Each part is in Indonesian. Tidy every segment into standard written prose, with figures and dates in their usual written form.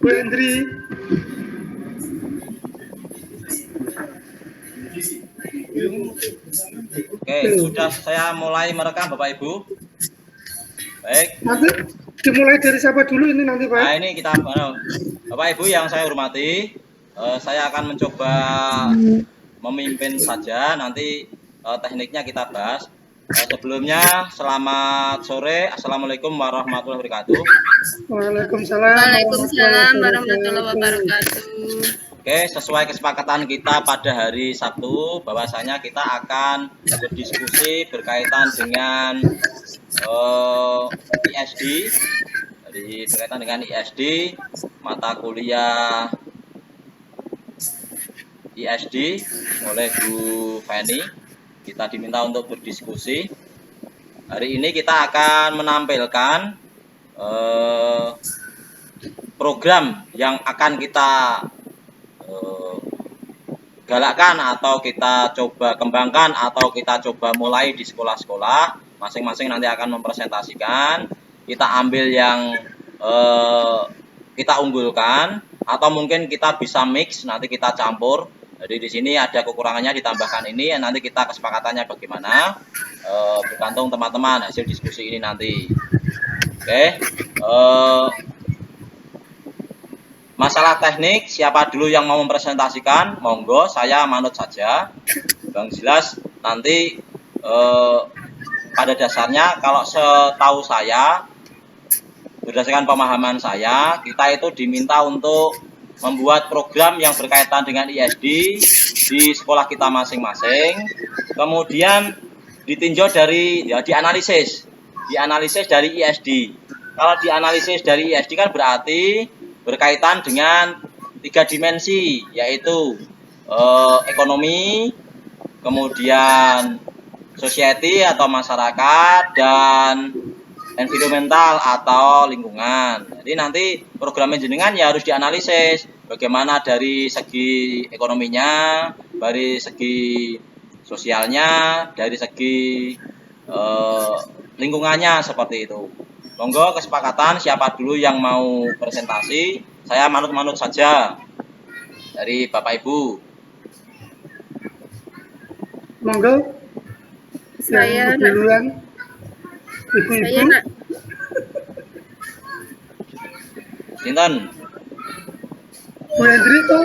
Bu Hendri. Oke, sudah saya mulai merekam Bapak Ibu. Baik. Nanti dimulai dari siapa dulu ini nanti Pak? Nah ini kita, Bapak Ibu yang saya hormati, saya akan mencoba memimpin saja, nanti tekniknya kita bahas. Sebelumnya, selamat sore, Assalamualaikum warahmatullahi wabarakatuh. Waalaikumsalam. Waalaikumsalam warahmatullahi wabarakatuh. Oke, sesuai kesepakatan kita pada hari Sabtu, bahwasanya kita akan berdiskusi berkaitan dengan ISD, jadi berkaitan dengan ISD, mata kuliah ISD oleh Bu Feni. Kita diminta untuk berdiskusi. Hari ini kita akan menampilkan program yang akan kita galakkan atau kita coba kembangkan atau kita coba mulai di sekolah-sekolah. Masing-masing nanti akan mempresentasikan. Kita ambil yang kita unggulkan atau mungkin kita bisa mix, nanti kita campur. Jadi di sini ada kekurangannya ditambahkan ini, nanti kita kesepakatannya bagaimana, bergantung teman-teman hasil diskusi ini nanti. Oke, masalah teknik, siapa dulu yang mau mempresentasikan, monggo, saya manut saja. Bang jelas nanti pada dasarnya kalau setahu saya, berdasarkan pemahaman saya, kita itu diminta untuk membuat program yang berkaitan dengan ISD di sekolah kita masing-masing, kemudian ditinjau dari, ya dianalisis dari ISD. Kalau dianalisis dari ISD kan berarti berkaitan dengan 3 dimensi, yaitu ekonomi, kemudian society atau masyarakat, dan environmental atau lingkungan. Jadi nanti program jenengan ya harus dianalisis bagaimana dari segi ekonominya, dari segi sosialnya, dari segi lingkungannya, seperti itu. Monggo kesepakatan siapa dulu yang mau presentasi, saya manut-manut saja dari Bapak Ibu. Monggo. Saya duluan. Ibu-ibu. Sinten? Bu Hendri itu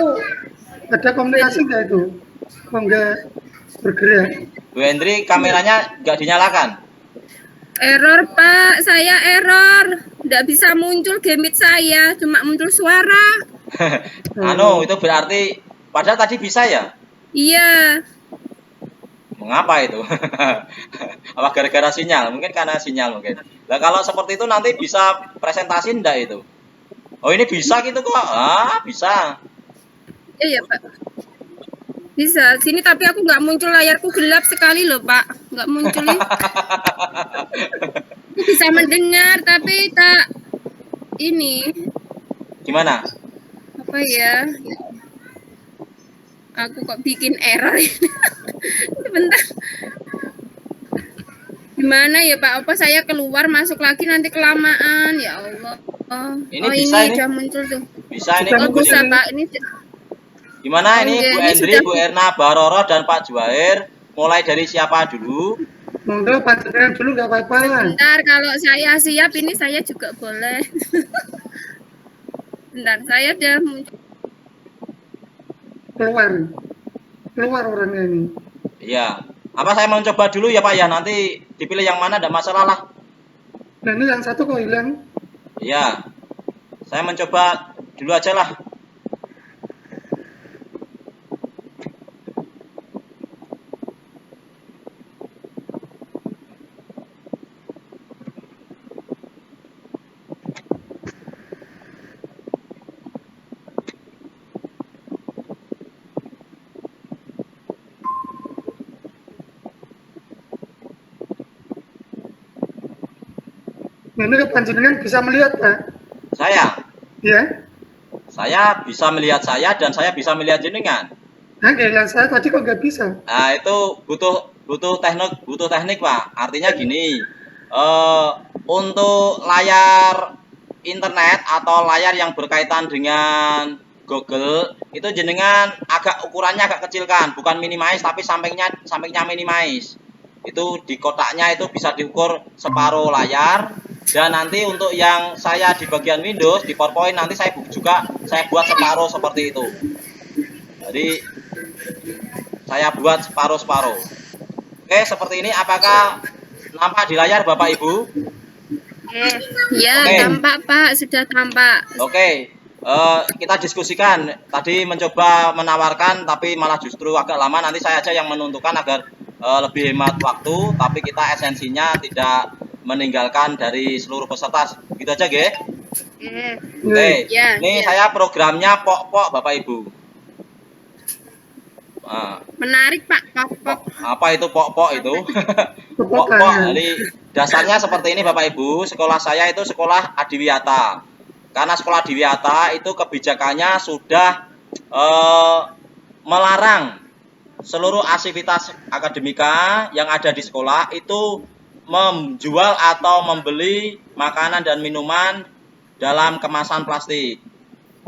ada komunikasi nggak itu? Kok nggak bergerak? Bu Hendri kameranya nggak dinyalakan? Error Pak, saya error. Nggak bisa muncul gamit saya, cuma muncul suara. Itu berarti, padahal tadi bisa ya? Iya. Mengapa itu? Apa gara-gara sinyal? Mungkin karena sinyal mungkin. Nah kalau seperti itu nanti bisa presentasi enggak itu? Oh ini bisa gitu kok? Bisa. Iya Pak. Bisa. Sini tapi aku nggak muncul, layarku gelap sekali loh Pak. Nggak muncul. Aku bisa mendengar tapi tak ini. Gimana? Apa ya? Aku kok bikin error ini. Sebentar. Gimana ya Pak? Apa saya keluar masuk lagi nanti kelamaan? Ya Allah. Ini bisa ini udah muncul tuh. Bisa ini. Bisa Pak. Ini gimana ini Bu Hendri, Bu Erna, Mbak Roro, dan Pak Juwair? Mulai dari siapa dulu? Monggo panjenengan dulu nggak apa-apa. Bentar, kalau saya siap ini saya juga boleh. Bentar, saya udah muncul. Keluar orangnya ini. Iya. Apa saya mau coba dulu ya Pak ya? Nanti dipilih yang mana, tidak masalah lah. Nah ini yang satu kok hilang. Iya. Saya mencoba dulu aja lah. Nah, ini panjenengan bisa melihat Pak? Saya? Ya. Saya bisa melihat saya dan saya bisa melihat jenengan. Nah, kayak saya tadi kok nggak bisa? Nah, itu butuh teknik Pak. Artinya gini, untuk layar internet atau layar yang berkaitan dengan Google itu jenengan agak ukurannya agak kecilkan, bukan minimize tapi sampingnya minimize. Itu di kotaknya itu bisa diukur separuh layar. Dan nanti untuk yang saya di bagian Windows di PowerPoint nanti saya buat separuh seperti itu. Jadi saya buat separuh-separuh. Oke, seperti ini. Apakah nampak di layar Bapak Ibu? Ya, Oke. tampak Pak, sudah tampak. Oke, kita diskusikan. Tadi mencoba menawarkan, tapi malah justru agak lama. Nanti saya aja yang menentukan agar lebih hemat waktu. Tapi kita esensinya tidak meninggalkan dari seluruh peserta. Gitu aja, Ge. Oke, Ya, ini ya. saya programnya pok-pok Bapak Ibu. Nah, Menarik Pak, pok-pok. apa itu pok-pok itu? Pok-pok. Jadi dasarnya seperti ini Bapak Ibu. Sekolah saya itu sekolah Adiwiyata. Karena sekolah Adiwiyata itu kebijakannya sudah melarang seluruh aktivitas akademika yang ada di sekolah itu menjual atau membeli makanan dan minuman dalam kemasan plastik.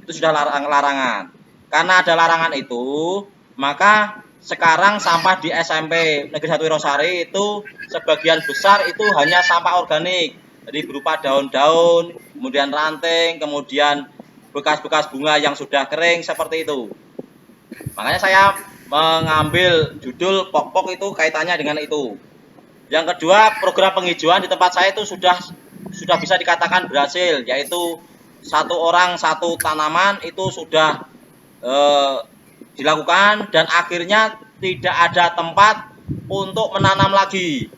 Itu sudah larangan. Karena ada larangan itu, maka sekarang sampah di SMP Negeri 1 Wirosari itu sebagian besar itu hanya sampah organik. Jadi berupa daun-daun, kemudian ranting, kemudian bekas-bekas bunga yang sudah kering seperti itu. Makanya saya mengambil judul pok-pok itu kaitannya dengan itu. Yang kedua, program penghijauan di tempat saya itu sudah bisa dikatakan berhasil, yaitu 1 orang 1 tanaman itu sudah dilakukan dan akhirnya tidak ada tempat untuk menanam lagi.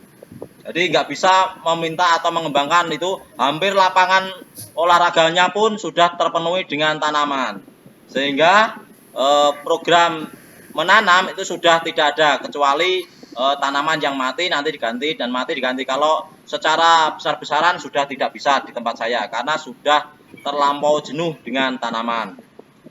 Jadi nggak bisa meminta atau mengembangkan itu, hampir lapangan olahraganya pun sudah terpenuhi dengan tanaman. Sehingga program menanam itu sudah tidak ada, kecuali tanaman yang mati nanti diganti, dan mati diganti. Kalau secara besar-besaran sudah tidak bisa di tempat saya, karena sudah terlampau jenuh dengan tanaman.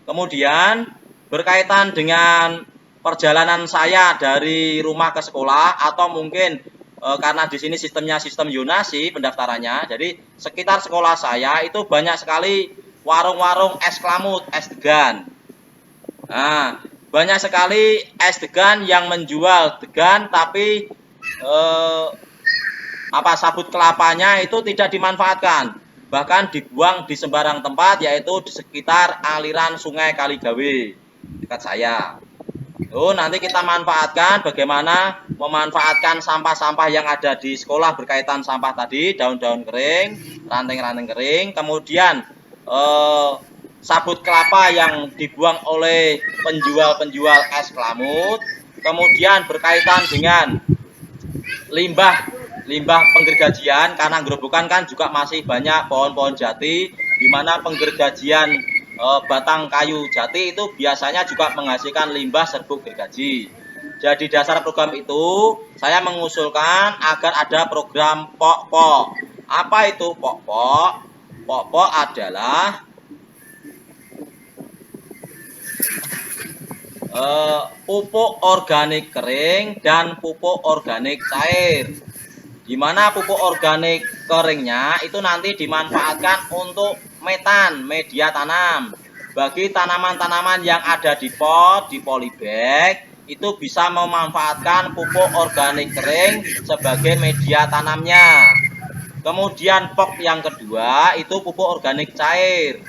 Kemudian berkaitan dengan perjalanan saya dari rumah ke sekolah, atau mungkin karena di sini sistemnya sistem zonasi pendaftarannya, jadi sekitar sekolah saya itu banyak sekali warung-warung es klamut, es degan. Nah, banyak sekali es degan yang menjual degan, tapi sabut kelapanya itu tidak dimanfaatkan, bahkan dibuang di sembarang tempat, yaitu di sekitar aliran Sungai Kaligawe dekat saya. Nanti kita manfaatkan bagaimana memanfaatkan sampah-sampah yang ada di sekolah berkaitan sampah tadi, daun-daun kering, ranting-ranting kering, kemudian sabut kelapa yang dibuang oleh penjual-penjual es klamut, kemudian berkaitan dengan limbah penggergajian, karena gerobokan kan juga masih banyak pohon-pohon jati, di mana penggergajian batang kayu jati itu biasanya juga menghasilkan limbah serbuk gergaji. Jadi dasar program itu saya mengusulkan agar ada program pok-pok. Apa itu pok-pok? Pok-pok adalah pupuk organik kering dan pupuk organik cair. Di mana pupuk organik keringnya itu nanti dimanfaatkan untuk metan, media tanam. Bagi tanaman-tanaman yang ada di pot, di polybag, itu bisa memanfaatkan pupuk organik kering sebagai media tanamnya. Kemudian pok yang kedua itu pupuk organik cair.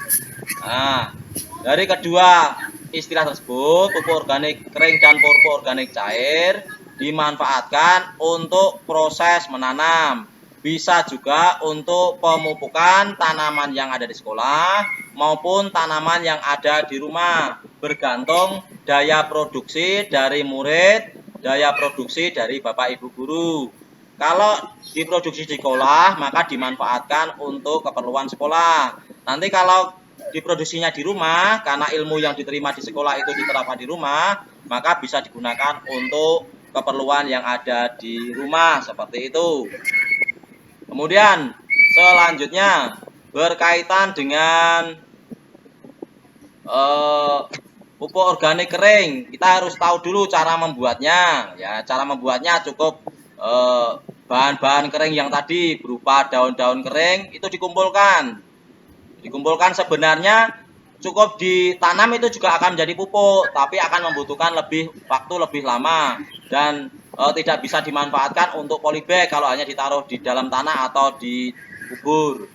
Nah, dari kedua istilah tersebut, pupuk organik kering dan pupuk organik cair dimanfaatkan untuk proses menanam. Bisa juga untuk pemupukan tanaman yang ada di sekolah maupun tanaman yang ada di rumah. Bergantung daya produksi dari murid, daya produksi dari Bapak Ibu guru. Kalau diproduksi di sekolah, maka dimanfaatkan untuk keperluan sekolah. Nanti kalau diproduksinya di rumah, karena ilmu yang diterima di sekolah itu diterapkan di rumah, maka bisa digunakan untuk keperluan yang ada di rumah, seperti itu. Kemudian selanjutnya berkaitan dengan pupuk organik kering, kita harus tahu dulu cara membuatnya. Ya, cara membuatnya cukup bahan-bahan kering yang tadi berupa daun-daun kering itu dikumpulkan. Dikumpulkan sebenarnya cukup ditanam itu juga akan menjadi pupuk, tapi akan membutuhkan waktu lebih lama dan tidak bisa dimanfaatkan untuk polybag kalau hanya ditaruh di dalam tanah atau dikubur.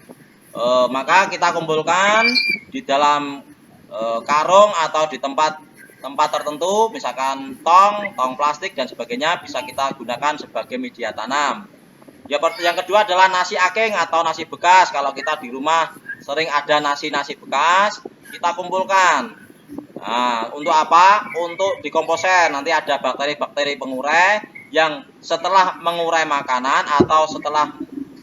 Maka kita kumpulkan di dalam karung atau di tempat tertentu, misalkan tong plastik dan sebagainya, bisa kita gunakan sebagai media tanam. Yang kedua adalah nasi aking atau nasi bekas. Kalau kita di rumah sering ada nasi bekas, kita kumpulkan. Nah, untuk apa? Untuk dikomposer. Nanti ada bakteri-bakteri pengurai yang setelah mengurai makanan atau setelah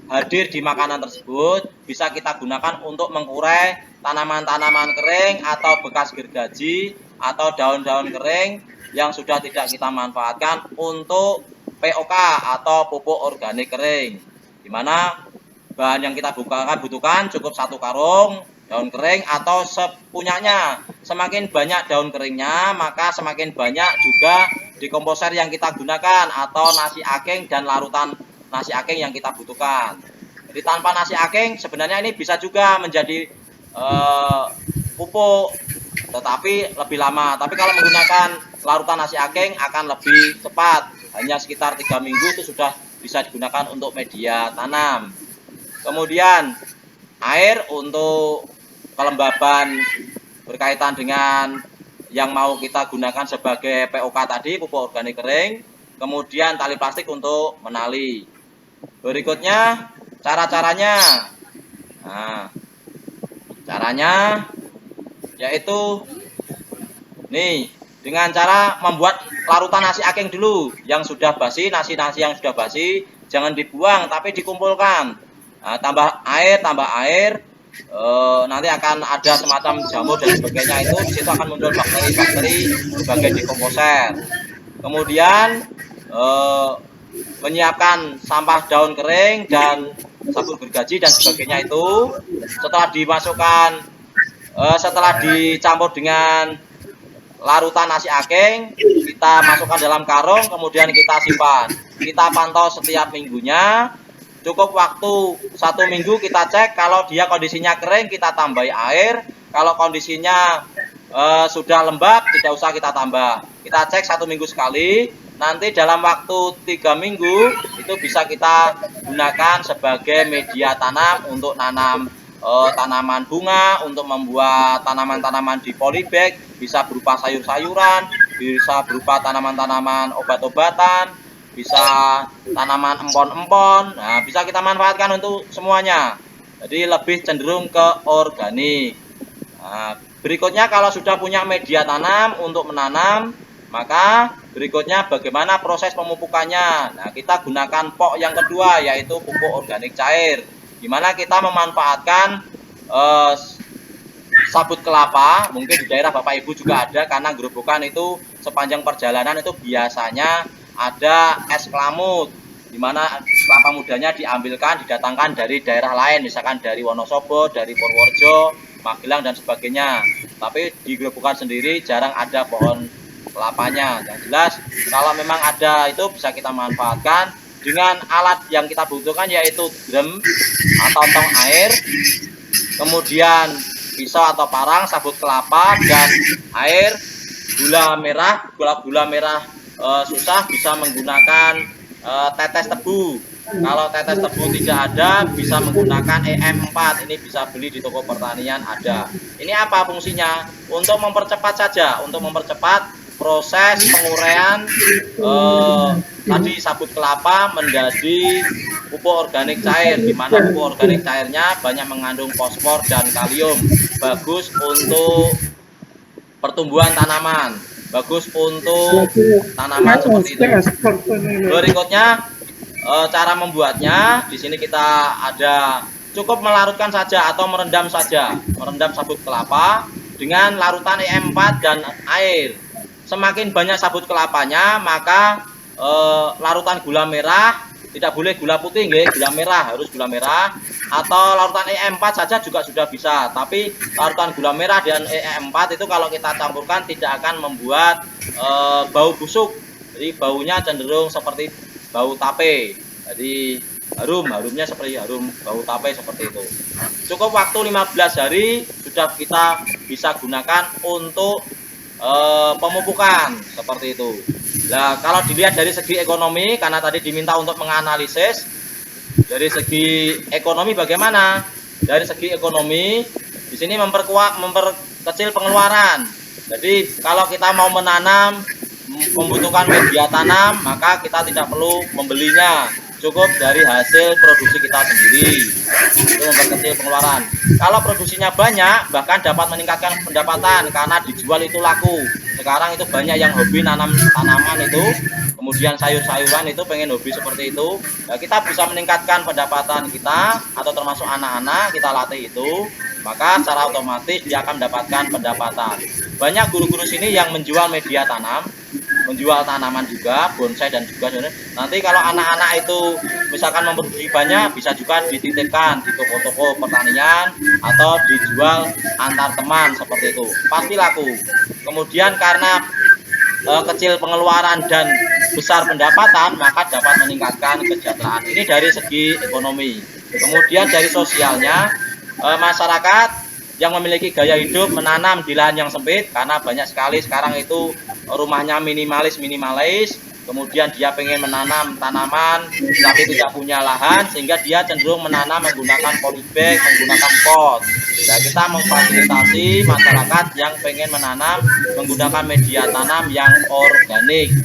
hadir di makanan tersebut bisa kita gunakan untuk mengurai tanaman-tanaman kering atau bekas gergaji atau daun-daun kering yang sudah tidak kita manfaatkan untuk POK atau pupuk organik kering, di mana bahan yang kita butuhkan cukup 1 karung daun kering atau sepunyanya. Semakin banyak daun keringnya, maka semakin banyak juga dekomposer yang kita gunakan atau nasi aking dan larutan nasi aking yang kita butuhkan. Jadi tanpa nasi aking sebenarnya ini bisa juga menjadi pupuk, tetapi lebih lama. Tapi kalau menggunakan larutan nasi aking akan lebih cepat, hanya sekitar 3 minggu itu sudah bisa digunakan untuk media tanam. Kemudian air untuk kelembaban berkaitan dengan yang mau kita gunakan sebagai POK tadi, pupuk organik kering. Kemudian tali plastik untuk menali. Berikutnya cara-caranya. Nah, caranya yaitu nih, dengan cara membuat larutan nasi aking dulu yang sudah basi. Nasi yang sudah basi jangan dibuang tapi dikumpulkan. Nah, tambah air, nanti akan ada semacam jamur dan sebagainya, itu di situ akan muncul bakteri-bakteri sebagai dekomposer. Kemudian menyiapkan sampah daun kering dan sabun gergaji dan sebagainya itu setelah dicampur dengan larutan nasi aking, kita masukkan dalam karung, kemudian kita simpan. Kita pantau setiap minggunya. Cukup waktu 1 minggu kita cek, kalau dia kondisinya kering kita tambahi air, kalau kondisinya sudah lembab tidak usah kita tambah. Kita cek 1 minggu sekali, nanti dalam waktu 3 minggu itu bisa kita gunakan sebagai media tanam untuk nanam tanaman bunga, untuk membuat tanaman-tanaman di polybag, bisa berupa sayur-sayuran, bisa berupa tanaman-tanaman obat-obatan, bisa tanaman empon-empon. Nah, bisa kita manfaatkan untuk semuanya. Jadi lebih cenderung ke organik. Nah, berikutnya kalau sudah punya media tanam untuk menanam, maka berikutnya bagaimana proses pemupukannya. Nah, kita gunakan POK yang kedua, yaitu pupuk organik cair, di mana kita memanfaatkan sabut kelapa. Mungkin di daerah Bapak Ibu juga ada, karena gerobokan itu sepanjang perjalanan itu biasanya ada es kelamut, di mana kelapa mudanya diambilkan, didatangkan dari daerah lain, misalkan dari Wonosobo, dari Purworejo, Magelang dan sebagainya. Tapi di gerobokan sendiri jarang ada pohon kelapanya. Yang jelas kalau memang ada itu bisa kita manfaatkan dengan alat yang kita butuhkan, yaitu drum atau tong air, kemudian pisau atau parang, sabut kelapa dan air, gula merah susah bisa menggunakan tetes tebu. Kalau tetes tebu tidak ada, bisa menggunakan EM4. Ini bisa beli di toko pertanian ada. Ini apa fungsinya? Untuk mempercepat saja, untuk mempercepat proses penguraian tadi sabut kelapa menjadi pupuk organik cair, di mana pupuk organik cairnya banyak mengandung fosfor dan kalium, bagus untuk pertumbuhan tanaman, bagus untuk tanaman seperti itu. Berikutnya cara membuatnya. Di sini kita ada, cukup melarutkan saja atau merendam saja, merendam sabut kelapa dengan larutan EM4 dan air. Semakin banyak sabut kelapanya, maka larutan gula merah, tidak boleh gula putih, gula merah, harus gula merah, atau larutan EM4 saja juga sudah bisa. Tapi larutan gula merah dan EM4 itu kalau kita campurkan tidak akan membuat bau busuk. Jadi baunya cenderung seperti bau tape. Jadi harumnya seperti harum bau tape seperti itu. Cukup waktu 15 hari sudah kita bisa gunakan untuk pemupukan seperti itu. Nah, kalau dilihat dari segi ekonomi, karena tadi diminta untuk menganalisis dari segi ekonomi bagaimana? Dari segi ekonomi di sini memperkecil pengeluaran. Jadi kalau kita mau menanam membutuhkan media tanam, maka kita tidak perlu membelinya, cukup dari hasil produksi kita sendiri. Itu memperkecil pengeluaran. Kalau produksinya banyak, bahkan dapat meningkatkan pendapatan karena dijual itu laku. Sekarang itu banyak yang hobi nanam tanaman itu, kemudian sayur-sayuran itu pengen hobi seperti itu. Nah, kita bisa meningkatkan pendapatan kita atau termasuk anak-anak kita latih itu, maka secara otomatis dia akan mendapatkan pendapatan. Banyak guru-guru sini yang menjual media tanam, menjual tanaman juga, bonsai dan juga nanti kalau anak-anak itu misalkan memproduksi banyak, bisa juga dititipkan di toko-toko pertanian atau dijual antar teman seperti itu, pasti laku. Kemudian karena kecil pengeluaran dan besar pendapatan, maka dapat meningkatkan kesejahteraan. Ini dari segi ekonomi. Kemudian dari sosialnya, masyarakat yang memiliki gaya hidup menanam di lahan yang sempit, karena banyak sekali sekarang itu rumahnya minimalis, kemudian dia pengen menanam tanaman tapi tidak punya lahan, sehingga dia cenderung menanam menggunakan polybag, menggunakan pot. Nah, kita memfasilitasi masyarakat yang pengen menanam menggunakan media tanam yang organik.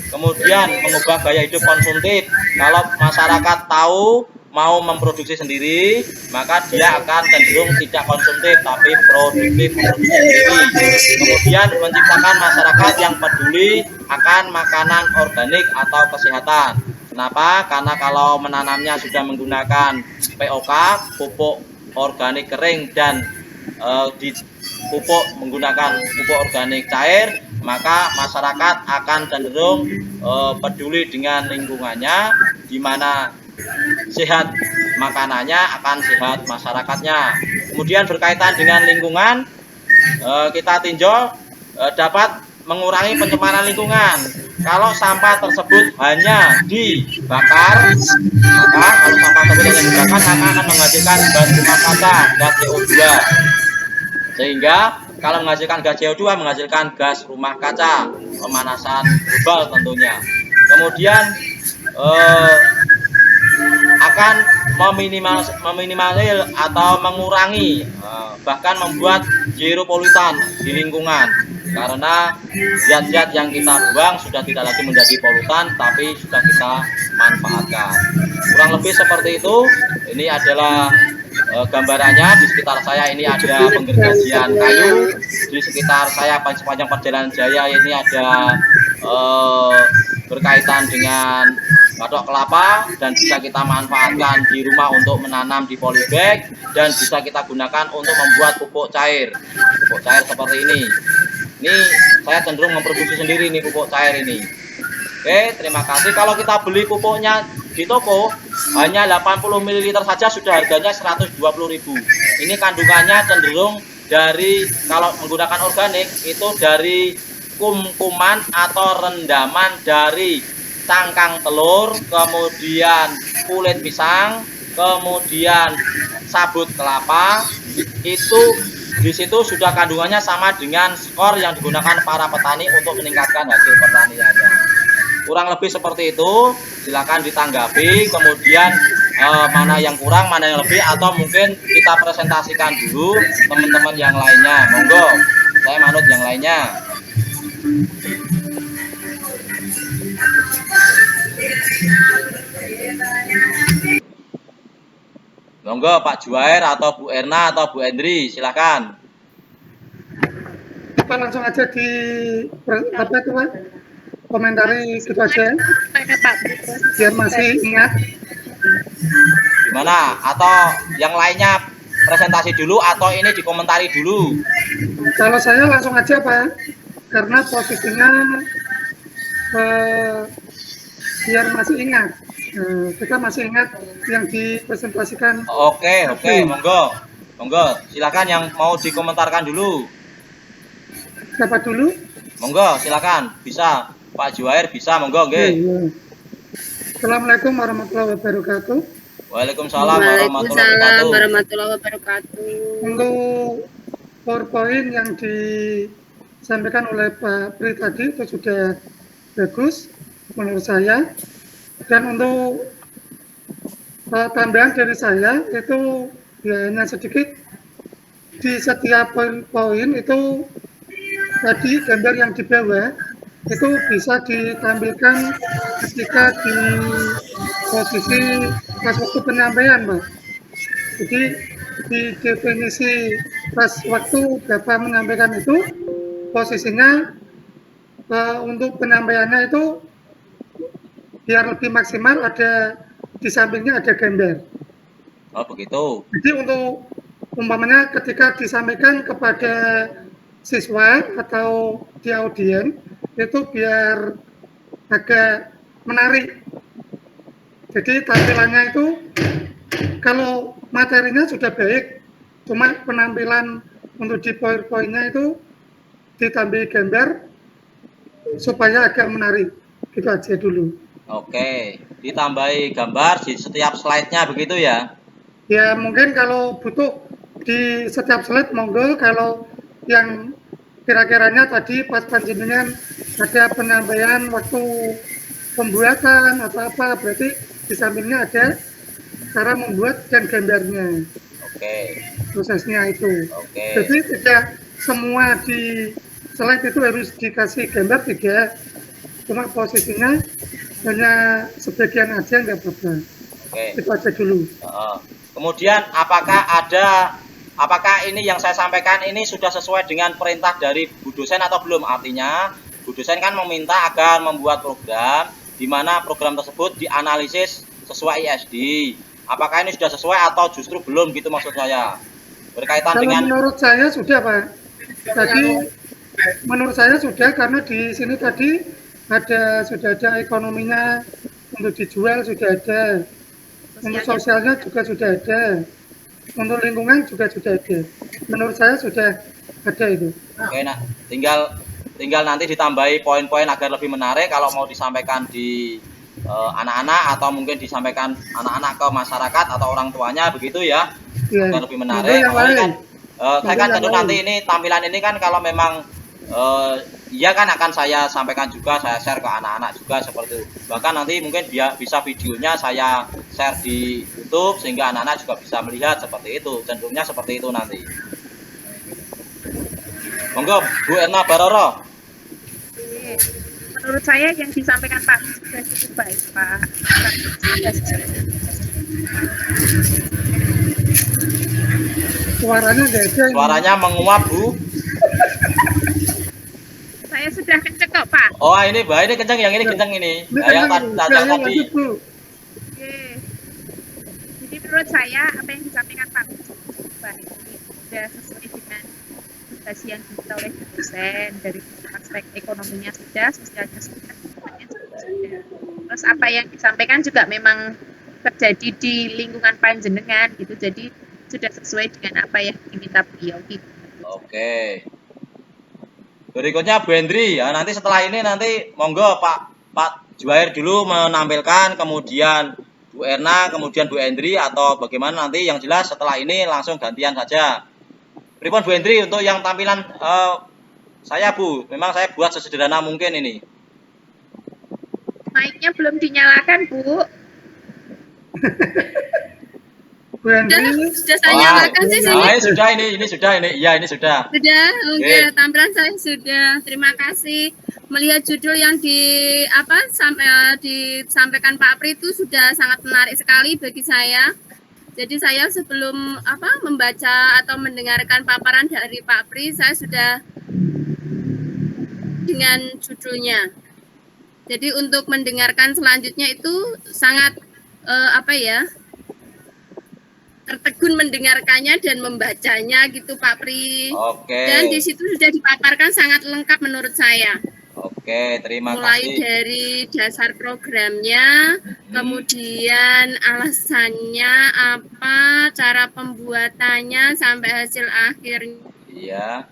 Kemudian mengubah gaya hidup konsumtif. Kalau masyarakat tahu mau memproduksi sendiri, maka dia akan cenderung tidak konsumtif tapi produktif memproduksi sendiri. Kemudian menciptakan masyarakat yang peduli akan makanan organik atau kesehatan. Kenapa? Karena kalau menanamnya sudah menggunakan POK, pupuk organik kering, dan dipupuk menggunakan pupuk organik cair, maka masyarakat akan cenderung peduli dengan lingkungannya, di mana sehat makanannya akan sehat masyarakatnya. Kemudian berkaitan dengan lingkungan, kita tinjau dapat mengurangi pencemaran lingkungan. Kalau sampah tersebut hanya dibakar, maka kalau sampah tersebut hanya dibakar, maka akan menghasilkan gas rumah kaca, gas CO2. Sehingga kalau menghasilkan gas CO2 menghasilkan gas rumah kaca, pemanasan global tentunya. Kemudian akan meminimalir atau mengurangi, bahkan membuat zero polutan di lingkungan, karena zat-zat yang kita buang sudah tidak lagi menjadi polutan tapi sudah kita manfaatkan. Kurang lebih seperti itu. Ini adalah gambarannya. Di sekitar saya ini ada penggergajian kayu, di sekitar saya sepanjang perjalanan jaya ini ada berkaitan dengan batok kelapa, dan bisa kita manfaatkan di rumah untuk menanam di polybag, dan bisa kita gunakan untuk membuat pupuk cair seperti ini. Ini saya cenderung memproduksi sendiri nih pupuk cair ini. Oke, terima kasih. Kalau kita beli pupuknya di toko hanya 80 ml saja sudah harganya 120.000. Ini kandungannya cenderung dari, kalau menggunakan organik itu dari kuman atau rendaman dari cangkang telur, kemudian kulit pisang, kemudian sabut kelapa. Itu di situ sudah kandungannya sama dengan skor yang digunakan para petani untuk meningkatkan hasil pertaniannya. Kurang lebih seperti itu. Silakan ditanggapi, kemudian mana yang kurang, mana yang lebih, atau mungkin kita presentasikan dulu teman-teman yang lainnya. Monggo, saya manut yang lainnya. Monggo Pak Juair atau Bu Erna atau Bu Endri, silakan. Pak langsung aja di apa itu Pak? Komentari gitu aja. Biar masih ingat. Gimana? Atau yang lainnya presentasi dulu atau ini dikomentari dulu? Kalau saya langsung aja Pak, karena posisinya biar masih ingat. Kita masih ingat yang dipresentasikan. Oke, monggo, silakan yang mau dikomentarkan dulu. Siapa dulu? Monggo, silakan, bisa Pak Juair, bisa, monggo, nggih. Assalamualaikum warahmatullahi wabarakatuh. Waalaikumsalam warahmatullahi wabarakatuh. warahmatullahi wabarakatuh. Untuk PowerPoint yang disampaikan oleh Pak Pri tadi itu sudah bagus menurut saya. Dan untuk tambahan dari saya itu ya hanya sedikit, di setiap poin itu tadi gambar yang di bawah itu bisa ditampilkan ketika di posisi pas waktu penyampaian, Pak. Jadi di definisi pas waktu Bapak menyampaikan itu posisinya untuk penyampaiannya itu biar lebih maksimal, ada di sampingnya ada gambar. Oh begitu. Jadi untuk umpamanya ketika disampaikan kepada siswa atau di audien itu biar agak menarik. Jadi tampilannya itu kalau materinya sudah baik, cuma penampilan untuk di PowerPoint-nya itu ditambah gambar supaya agak menarik. Gitu aja dulu. Oke, ditambahi gambar di setiap slide-nya begitu ya? Ya mungkin kalau butuh di setiap slide monggo, kalau yang kira-kiranya tadi pas panjenengan ada penyampaian waktu pembuatan atau apa, berarti di sampingnya ada cara membuat dan gambarnya. Oke. Prosesnya itu. Oke. Jadi tidak semua di slide itu harus dikasih gambar, tidak. Cuma posisinya hanya sebagian aja, nggak apa-apa. Oke. Itu aja dulu. Kemudian apakah ini yang saya sampaikan ini sudah sesuai dengan perintah dari Bu dosen atau belum? Artinya Bu dosen kan meminta agar membuat program di mana program tersebut dianalisis sesuai ISD. Apakah ini sudah sesuai atau justru belum gitu maksud saya? Berkaitan Kalau dengan menurut saya sudah, Pak. Tadi menurut saya sudah, karena di sini tadi sudah ada ekonominya, untuk dijual sudah ada. Untuk sosialnya juga sudah ada. Untuk lingkungan juga sudah ada. Menurut saya sudah ada itu. Oke, nah tinggal nanti ditambahi poin-poin agar lebih menarik kalau mau disampaikan di anak-anak atau mungkin disampaikan anak-anak ke masyarakat atau orang tuanya begitu ya, Ya. agar lebih menarik. Kan, saya kan tentu nanti ini tampilan ini kan kalau memang iya kan akan saya sampaikan juga, saya share ke anak-anak juga seperti itu. Bahkan nanti mungkin bisa videonya saya share di YouTube sehingga anak-anak juga bisa melihat seperti itu. Cenderungnya seperti itu nanti. Monggo Bu Erna Baroro. Menurut saya yang disampaikan Pak sudah cukup baik, Pak. Suaranya nggak ada. Suaranya menguap, Bu. Saya sudah kenceng kok, Pak. Oh, ini Mbak, ini kenceng, yang ini kenceng ini. Ini Yang kenceng, tadi. Oke. Jadi menurut saya apa yang disampaikan Pak cukup baik. Sudah sesuai dengan tugas yang diminta oleh dosen, dari aspek ekonominya sudah, sosialnya sudah, lingkungannya juga sudah. Terus apa yang disampaikan juga memang terjadi di lingkungan panjenengan gitu. Jadi sudah sesuai dengan apa yang diminta beliau gitu. Oke. Berikutnya Bu Hendri ya, nanti setelah ini nanti monggo Pak Juwair dulu menampilkan, kemudian Bu Erna, kemudian Bu Hendri, atau bagaimana nanti, yang jelas setelah ini langsung gantian saja. Pripun Bu Hendri untuk yang tampilan saya Bu, memang saya buat sesederhana mungkin ini. Mic-nya belum dinyalakan, Bu. Bu Hendri. Sudah saya nyalakan sih sini. Ini sudah, ini sudah, iya ini sudah. Sudah, oke, Oke. tampilan saya sudah. Terima kasih. Melihat judul yang disampaikan Pak Pri itu sudah sangat menarik sekali bagi saya. Jadi saya sebelum membaca atau mendengarkan paparan dari Pak Pri, saya sudah dengan judulnya. Jadi untuk mendengarkan selanjutnya itu sangat tertegun mendengarkannya dan membacanya gitu Pak Pri. Oke. Dan di situ sudah dipaparkan sangat lengkap menurut saya. Oke, terima Mulai kasih. dari dasar programnya, kemudian alasannya apa, cara pembuatannya sampai hasil akhirnya. Iya.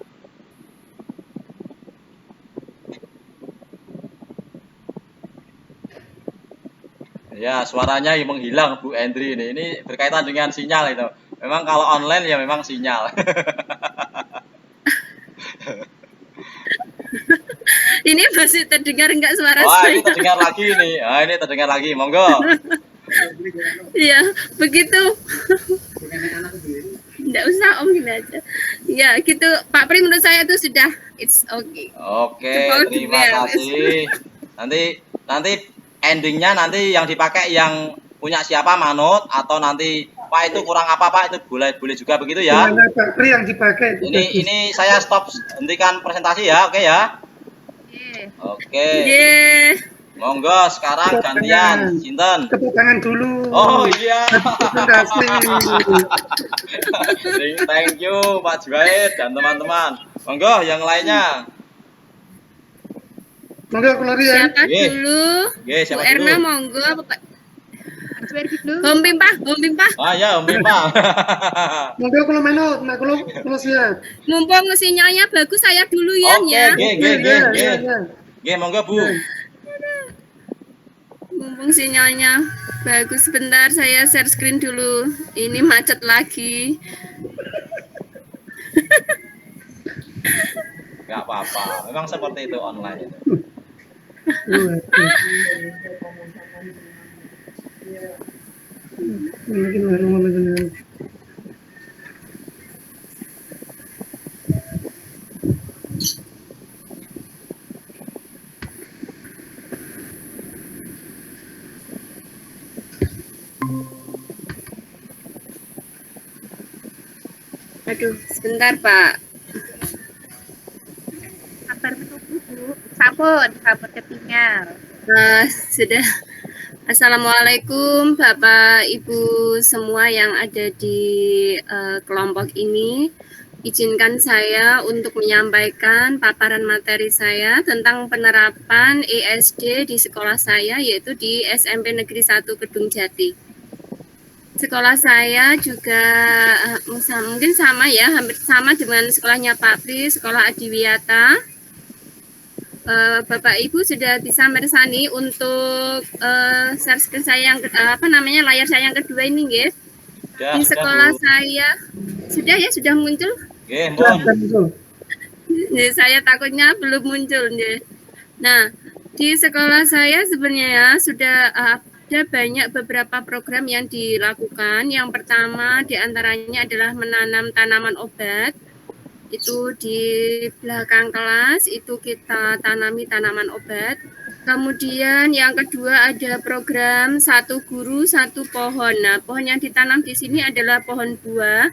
Ya, suaranya yang menghilang Bu Endri ini. Ini berkaitan dengan sinyal itu. Memang kalau online ya memang sinyal. Ini masih terdengar enggak suara Wah, ini saya? terdengar lagi nih. Ah, ini terdengar lagi. Monggo. Iya, begitu. Enggak usah Om, gini aja. Ya, gitu. Pak Pri menurut saya itu sudah it's okay. Oke, Cepat terima beres. kasih. Nanti endingnya nanti yang dipakai yang punya siapa Manut atau nanti Pak itu kurang apa Pak itu boleh juga begitu ya. Mana Pak Pri yang dipakai itu bagus. Ini saya stop hentikan presentasi ya, oke ya. Oke. Ye. Monggo sekarang gantian Sinten. Tepuk tangan dulu. Oh iya. Terima kasih. Thank you Pak Juaid dan teman-teman. Monggo yang lainnya. Monggo keluar ya. Siapa Ye. dulu? Ye, siapa Bu Erna dulu? monggo apa Pak? Juaid dulu. Om Pimpah. Ah ya, Om Bima. Monggo kalau menot, nah kalau siap. Mumpung sinyalnya bagus saya dulu ya. Oke, Ya. Ya. Nggih, monggo Bu. Mumpung sinyalnya bagus, sebentar saya share screen dulu. Ini macet lagi. Enggak apa-apa. Memang seperti itu online itu. Mungkin warung-warung. Aduh, sebentar Pak. Sabar menunggu Bu. Sampun ketinggal. Sudah. Assalamualaikum Bapak Ibu semua yang ada di kelompok ini. Izinkan saya untuk menyampaikan paparan materi saya tentang penerapan ESD di sekolah saya, yaitu di SMP Negeri 1 Kedung Jati. Sekolah saya juga mungkin sama ya, hampir sama dengan sekolahnya Pak Pri, Sekolah Adiwiyata. Bapak Ibu sudah bisa meresani untuk share screen saya yang layar saya yang kedua ini, guys. Di sekolah saya sudah muncul. Saya takutnya belum muncul. Nah, di sekolah saya sebenarnya sudah ada banyak beberapa program yang dilakukan. Yang pertama diantaranya adalah menanam tanaman obat. Itu di belakang kelas itu kita tanami tanaman obat. Kemudian yang kedua ada program satu guru satu pohon. Nah, pohon yang ditanam di sini adalah pohon buah.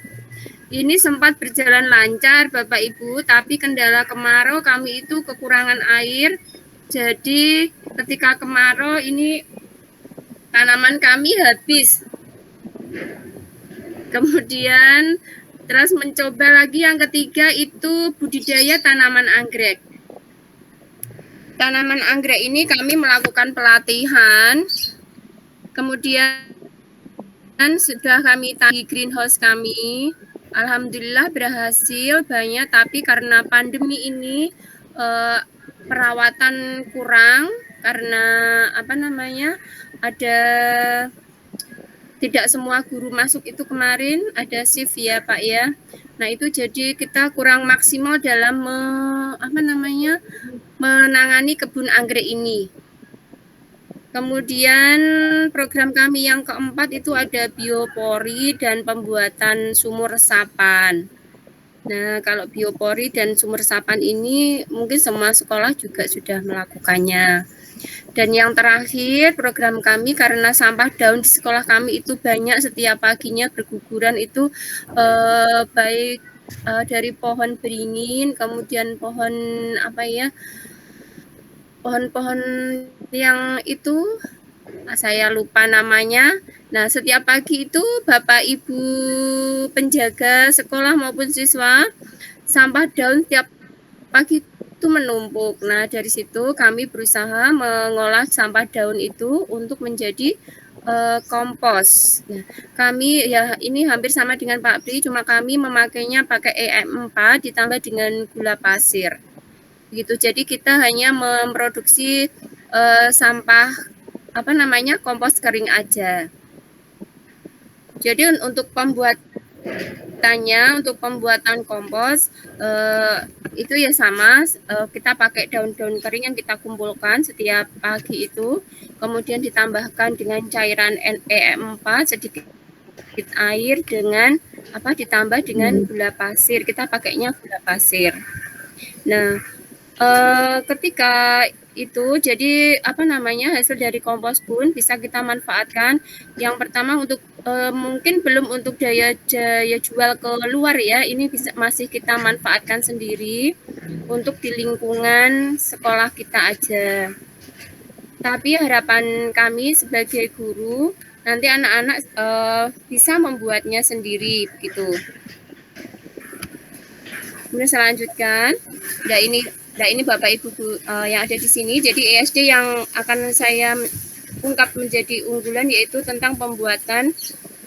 Ini sempat berjalan lancar Bapak Ibu, tapi kendala kemarau kami itu kekurangan air. Jadi ketika kemarau ini tanaman kami habis. Kemudian terus mencoba lagi yang ketiga itu budidaya tanaman anggrek. Tanaman anggrek ini kami melakukan pelatihan. Kemudian sudah kami tanggi greenhouse kami. Alhamdulillah berhasil banyak, tapi karena pandemi ini perawatan kurang karena ada tidak semua guru masuk itu kemarin, ada shift ya Pak ya. Nah itu jadi kita kurang maksimal dalam menangani kebun anggrek ini. Kemudian program kami yang keempat itu ada biopori dan pembuatan sumur resapan. Nah kalau biopori dan sumur resapan ini mungkin semua sekolah juga sudah melakukannya. Dan yang terakhir program kami karena sampah daun di sekolah kami itu banyak, setiap paginya berguguran itu baik dari pohon beringin, kemudian pohon pohon-pohon yang itu saya lupa namanya. Nah setiap pagi itu Bapak Ibu penjaga sekolah maupun siswa sampah daun setiap pagi itu menumpuk. Nah dari situ kami berusaha mengolah sampah daun itu untuk menjadi kompos. Nah, kami ya ini hampir sama dengan Pak Pri, cuma kami memakainya pakai EM4 ditambah dengan gula pasir. Gitu. Jadi kita hanya memproduksi sampah kompos kering aja. Jadi untuk pembuatan kompos itu ya sama, kita pakai daun-daun kering yang kita kumpulkan setiap pagi itu, kemudian ditambahkan dengan cairan NE4 sedikit air dengan ditambah dengan gula pasir. Kita pakainya gula pasir. Nah, ketika itu jadi hasil dari kompos pun bisa kita manfaatkan. Yang pertama untuk mungkin belum untuk daya jual ke luar ya, ini masih kita manfaatkan sendiri untuk di lingkungan sekolah kita aja. Tapi harapan kami sebagai guru nanti anak-anak bisa membuatnya sendiri begitu. Kemudian saya lanjutkan. Nah ini Bapak Ibu yang ada di sini. Jadi ESD yang akan saya ungkap menjadi unggulan yaitu tentang pembuatan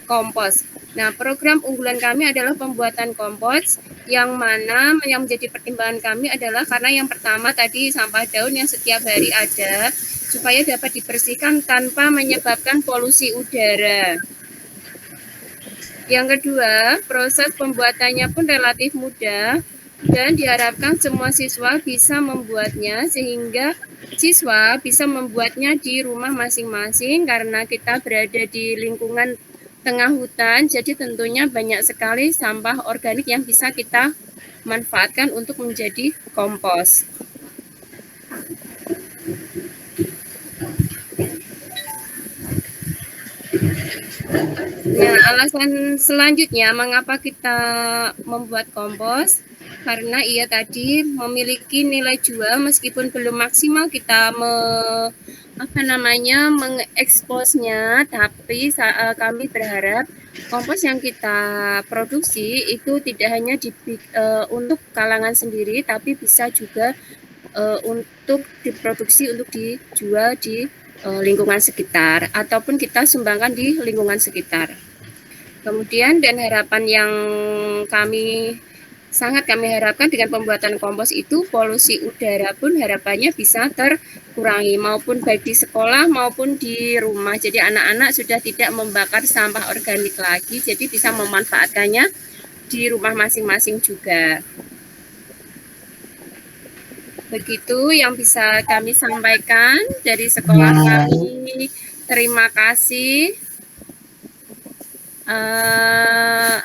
kompos. Nah, program unggulan kami adalah pembuatan kompos yang mana yang menjadi pertimbangan kami adalah karena yang pertama tadi sampah daun yang setiap hari ada supaya dapat dibersihkan tanpa menyebabkan polusi udara. Yang kedua, proses pembuatannya pun relatif mudah dan diharapkan semua siswa bisa membuatnya sehingga siswa bisa membuatnya di rumah masing-masing karena kita berada di lingkungan tengah hutan, jadi tentunya banyak sekali sampah organik yang bisa kita manfaatkan untuk menjadi kompos. Nah, alasan selanjutnya mengapa kita membuat kompos? Karena ia tadi memiliki nilai jual meskipun belum maksimal kita mengeksposnya, tapi kami berharap kompos yang kita produksi itu tidak hanya untuk kalangan sendiri, tapi bisa juga untuk diproduksi untuk dijual di lingkungan sekitar ataupun kita sumbangkan di lingkungan sekitar. Kemudian dan harapan yang sangat kami harapkan dengan pembuatan kompos itu polusi udara pun harapannya bisa terkurangi maupun baik di sekolah maupun di rumah. Jadi anak-anak sudah tidak membakar sampah organik lagi, jadi bisa memanfaatkannya di rumah masing-masing juga. Begitu yang bisa kami sampaikan dari sekolah kami. Terima kasih.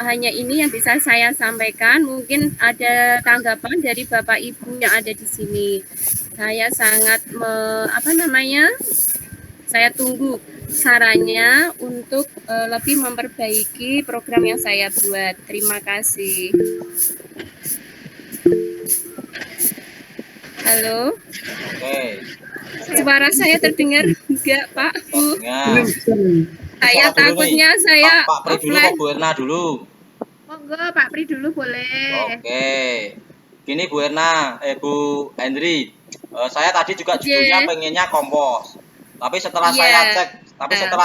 Hanya ini yang bisa saya sampaikan. Mungkin ada tanggapan dari Bapak Ibu yang ada di sini. Saya sangat saya tunggu sarannya untuk lebih memperbaiki program yang saya buat. Terima kasih. Halo. Oke. Suara saya terdengar enggak, Pak? Bu? Terdengar. Saya takutnya saya Pak Pri dulu, Bu Erna dulu. Monggo Pak Pri dulu boleh. Oke. Gini Bu Erna, Bu Hendri, saya tadi juga judulnya pengennya kompos. Tapi setelah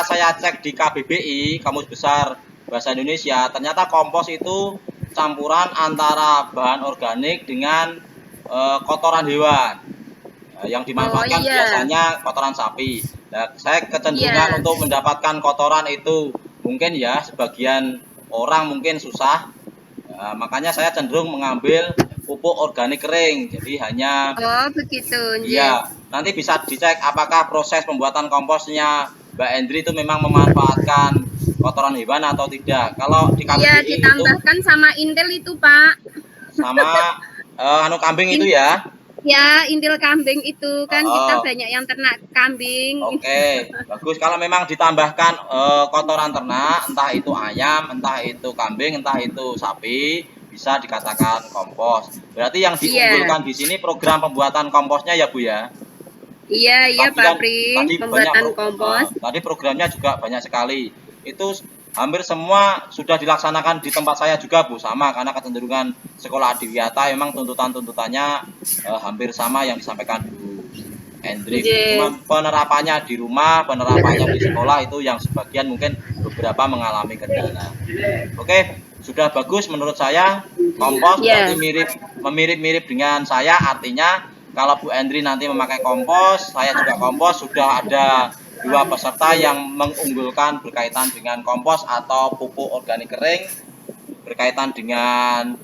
saya cek di KBBI, Kamus Besar Bahasa Indonesia, ternyata kompos itu campuran antara bahan organik dengan kotoran hewan. Yang dimanfaatkan biasanya kotoran sapi. Nah, saya kecenderungan untuk mendapatkan kotoran itu mungkin ya sebagian orang mungkin susah. Makanya saya cenderung mengambil pupuk organik kering. Jadi hanya begitu. Iya, nanti bisa dicek apakah proses pembuatan komposnya Mbak Hendri itu memang memanfaatkan kotoran hewan atau tidak. Kalau di KBBI ditambahkan itu, sama intel itu, Pak. Sama kambing itu ya. Ya, intil kambing itu kan kita banyak yang ternak kambing. Oke, bagus. Kalau memang ditambahkan kotoran ternak, entah itu ayam, entah itu kambing, entah itu sapi, bisa dikatakan kompos. Berarti yang diunggulkan di sini program pembuatan komposnya ya Bu ya? Iya Pak Pri, pembuatan kompos. Tadi programnya juga banyak sekali. Itu hampir semua sudah dilaksanakan di tempat saya juga Bu, sama karena kecenderungan sekolah adiwiyata memang tuntutannya hampir sama yang disampaikan Bu Hendrik. Cuma penerapannya di rumah, penerapannya di sekolah itu yang sebagian mungkin beberapa mengalami kendala. Oke, sudah bagus menurut saya. Kompos berarti mirip dengan saya, artinya kalau Bu Hendri nanti memakai kompos, saya juga kompos, sudah ada dua peserta yang mengunggulkan berkaitan dengan kompos atau pupuk organik kering, berkaitan dengan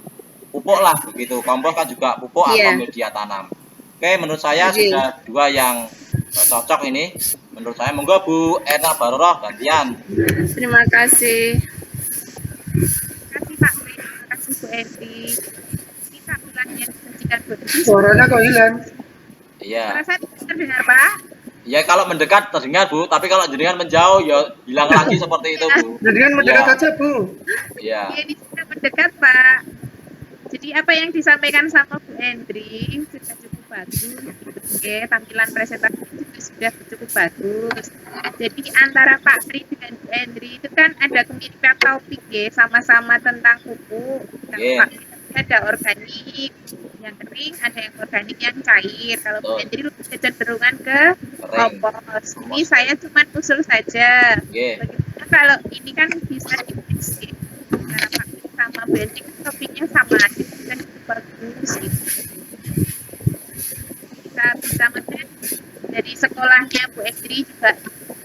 pupuk lah begitu. Kompos kan juga pupuk atau media tanam. Oke, menurut saya sudah dua yang cocok ini. Menurut saya, monggo Bu Erna Baroroh gantian. Terima kasih. Terima kasih Pak Pri, terima kasih Bu Edi. Ini tampilan yang disajikan Bu Edi. Suaranya kok hilang. Iya. Suara saya terdengar Pak? Ya kalau mendekat terdengar Bu, tapi kalau jenengan menjauh ya hilang lagi seperti itu Bu. Jenengan mendekat aja Bu. Iya. Ini sudah mendekat Pak. Jadi apa yang disampaikan sama Bu Hendri sudah cukup bagus. Oke, tampilan presentasi juga sudah cukup bagus. Jadi antara Pak Pri dengan Bu Hendri itu kan ada kemiripan topik ya, sama-sama tentang pupuk. Pak Pri ada organik yang kering, ada yang organik yang cair. Kalau Bu Hendri lebih kecenderungan ke kompos. Ini saya cuma usul saja. Bagaimana kalau ini kan bisa di-mix antara Pak Pri sama Bu Hendri, topiknya sama aja dan bagus gitu. Bisa maksudnya dari sekolahnya Bu Hendri juga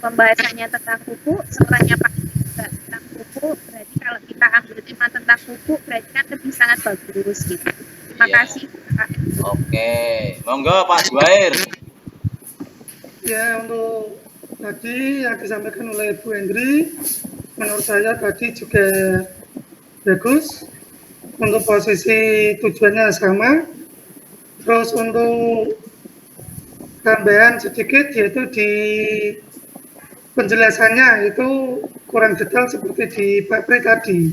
pembahasannya tentang pupuk, sekolahnya Pak juga tentang pupuk. Berarti kalau kita ambil tema tentang pupuk, berarti kan lebih sangat bagus gitu. Terima kasih Pak. Oke, monggo Pak Juair. Ya, untuk tadi yang disampaikan oleh Bu Hendri, menurut saya tadi juga bagus. Untuk posisi tujuannya sama. Terus untuk tambahan sedikit yaitu di penjelasannya itu kurang detail seperti di Pak Pri tadi.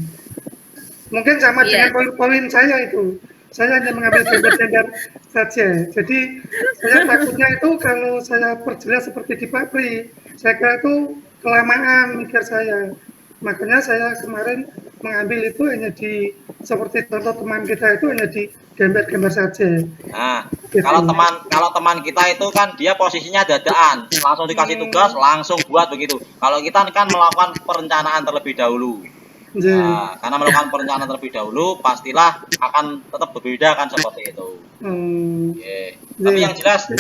Mungkin sama dengan poin-poin saya itu. Saya hanya mengambil gambar-gambar saja. Jadi saya takutnya itu kalau saya perjelas seperti di Pak Pri, saya kira itu kelamaan mikir saya. Makanya saya kemarin mengambil itu hanya di seperti contoh teman kita itu hanya di gambar-gambar saja. Nah, kalau teman kita itu kan dia posisinya dadaan, langsung dikasih tugas, langsung buat begitu. Kalau kita kan melakukan perencanaan terlebih dahulu. Nah, karena melakukan perencanaan terlebih dahulu, pastilah akan tetap berbeda kan seperti itu. Tapi yang jelas,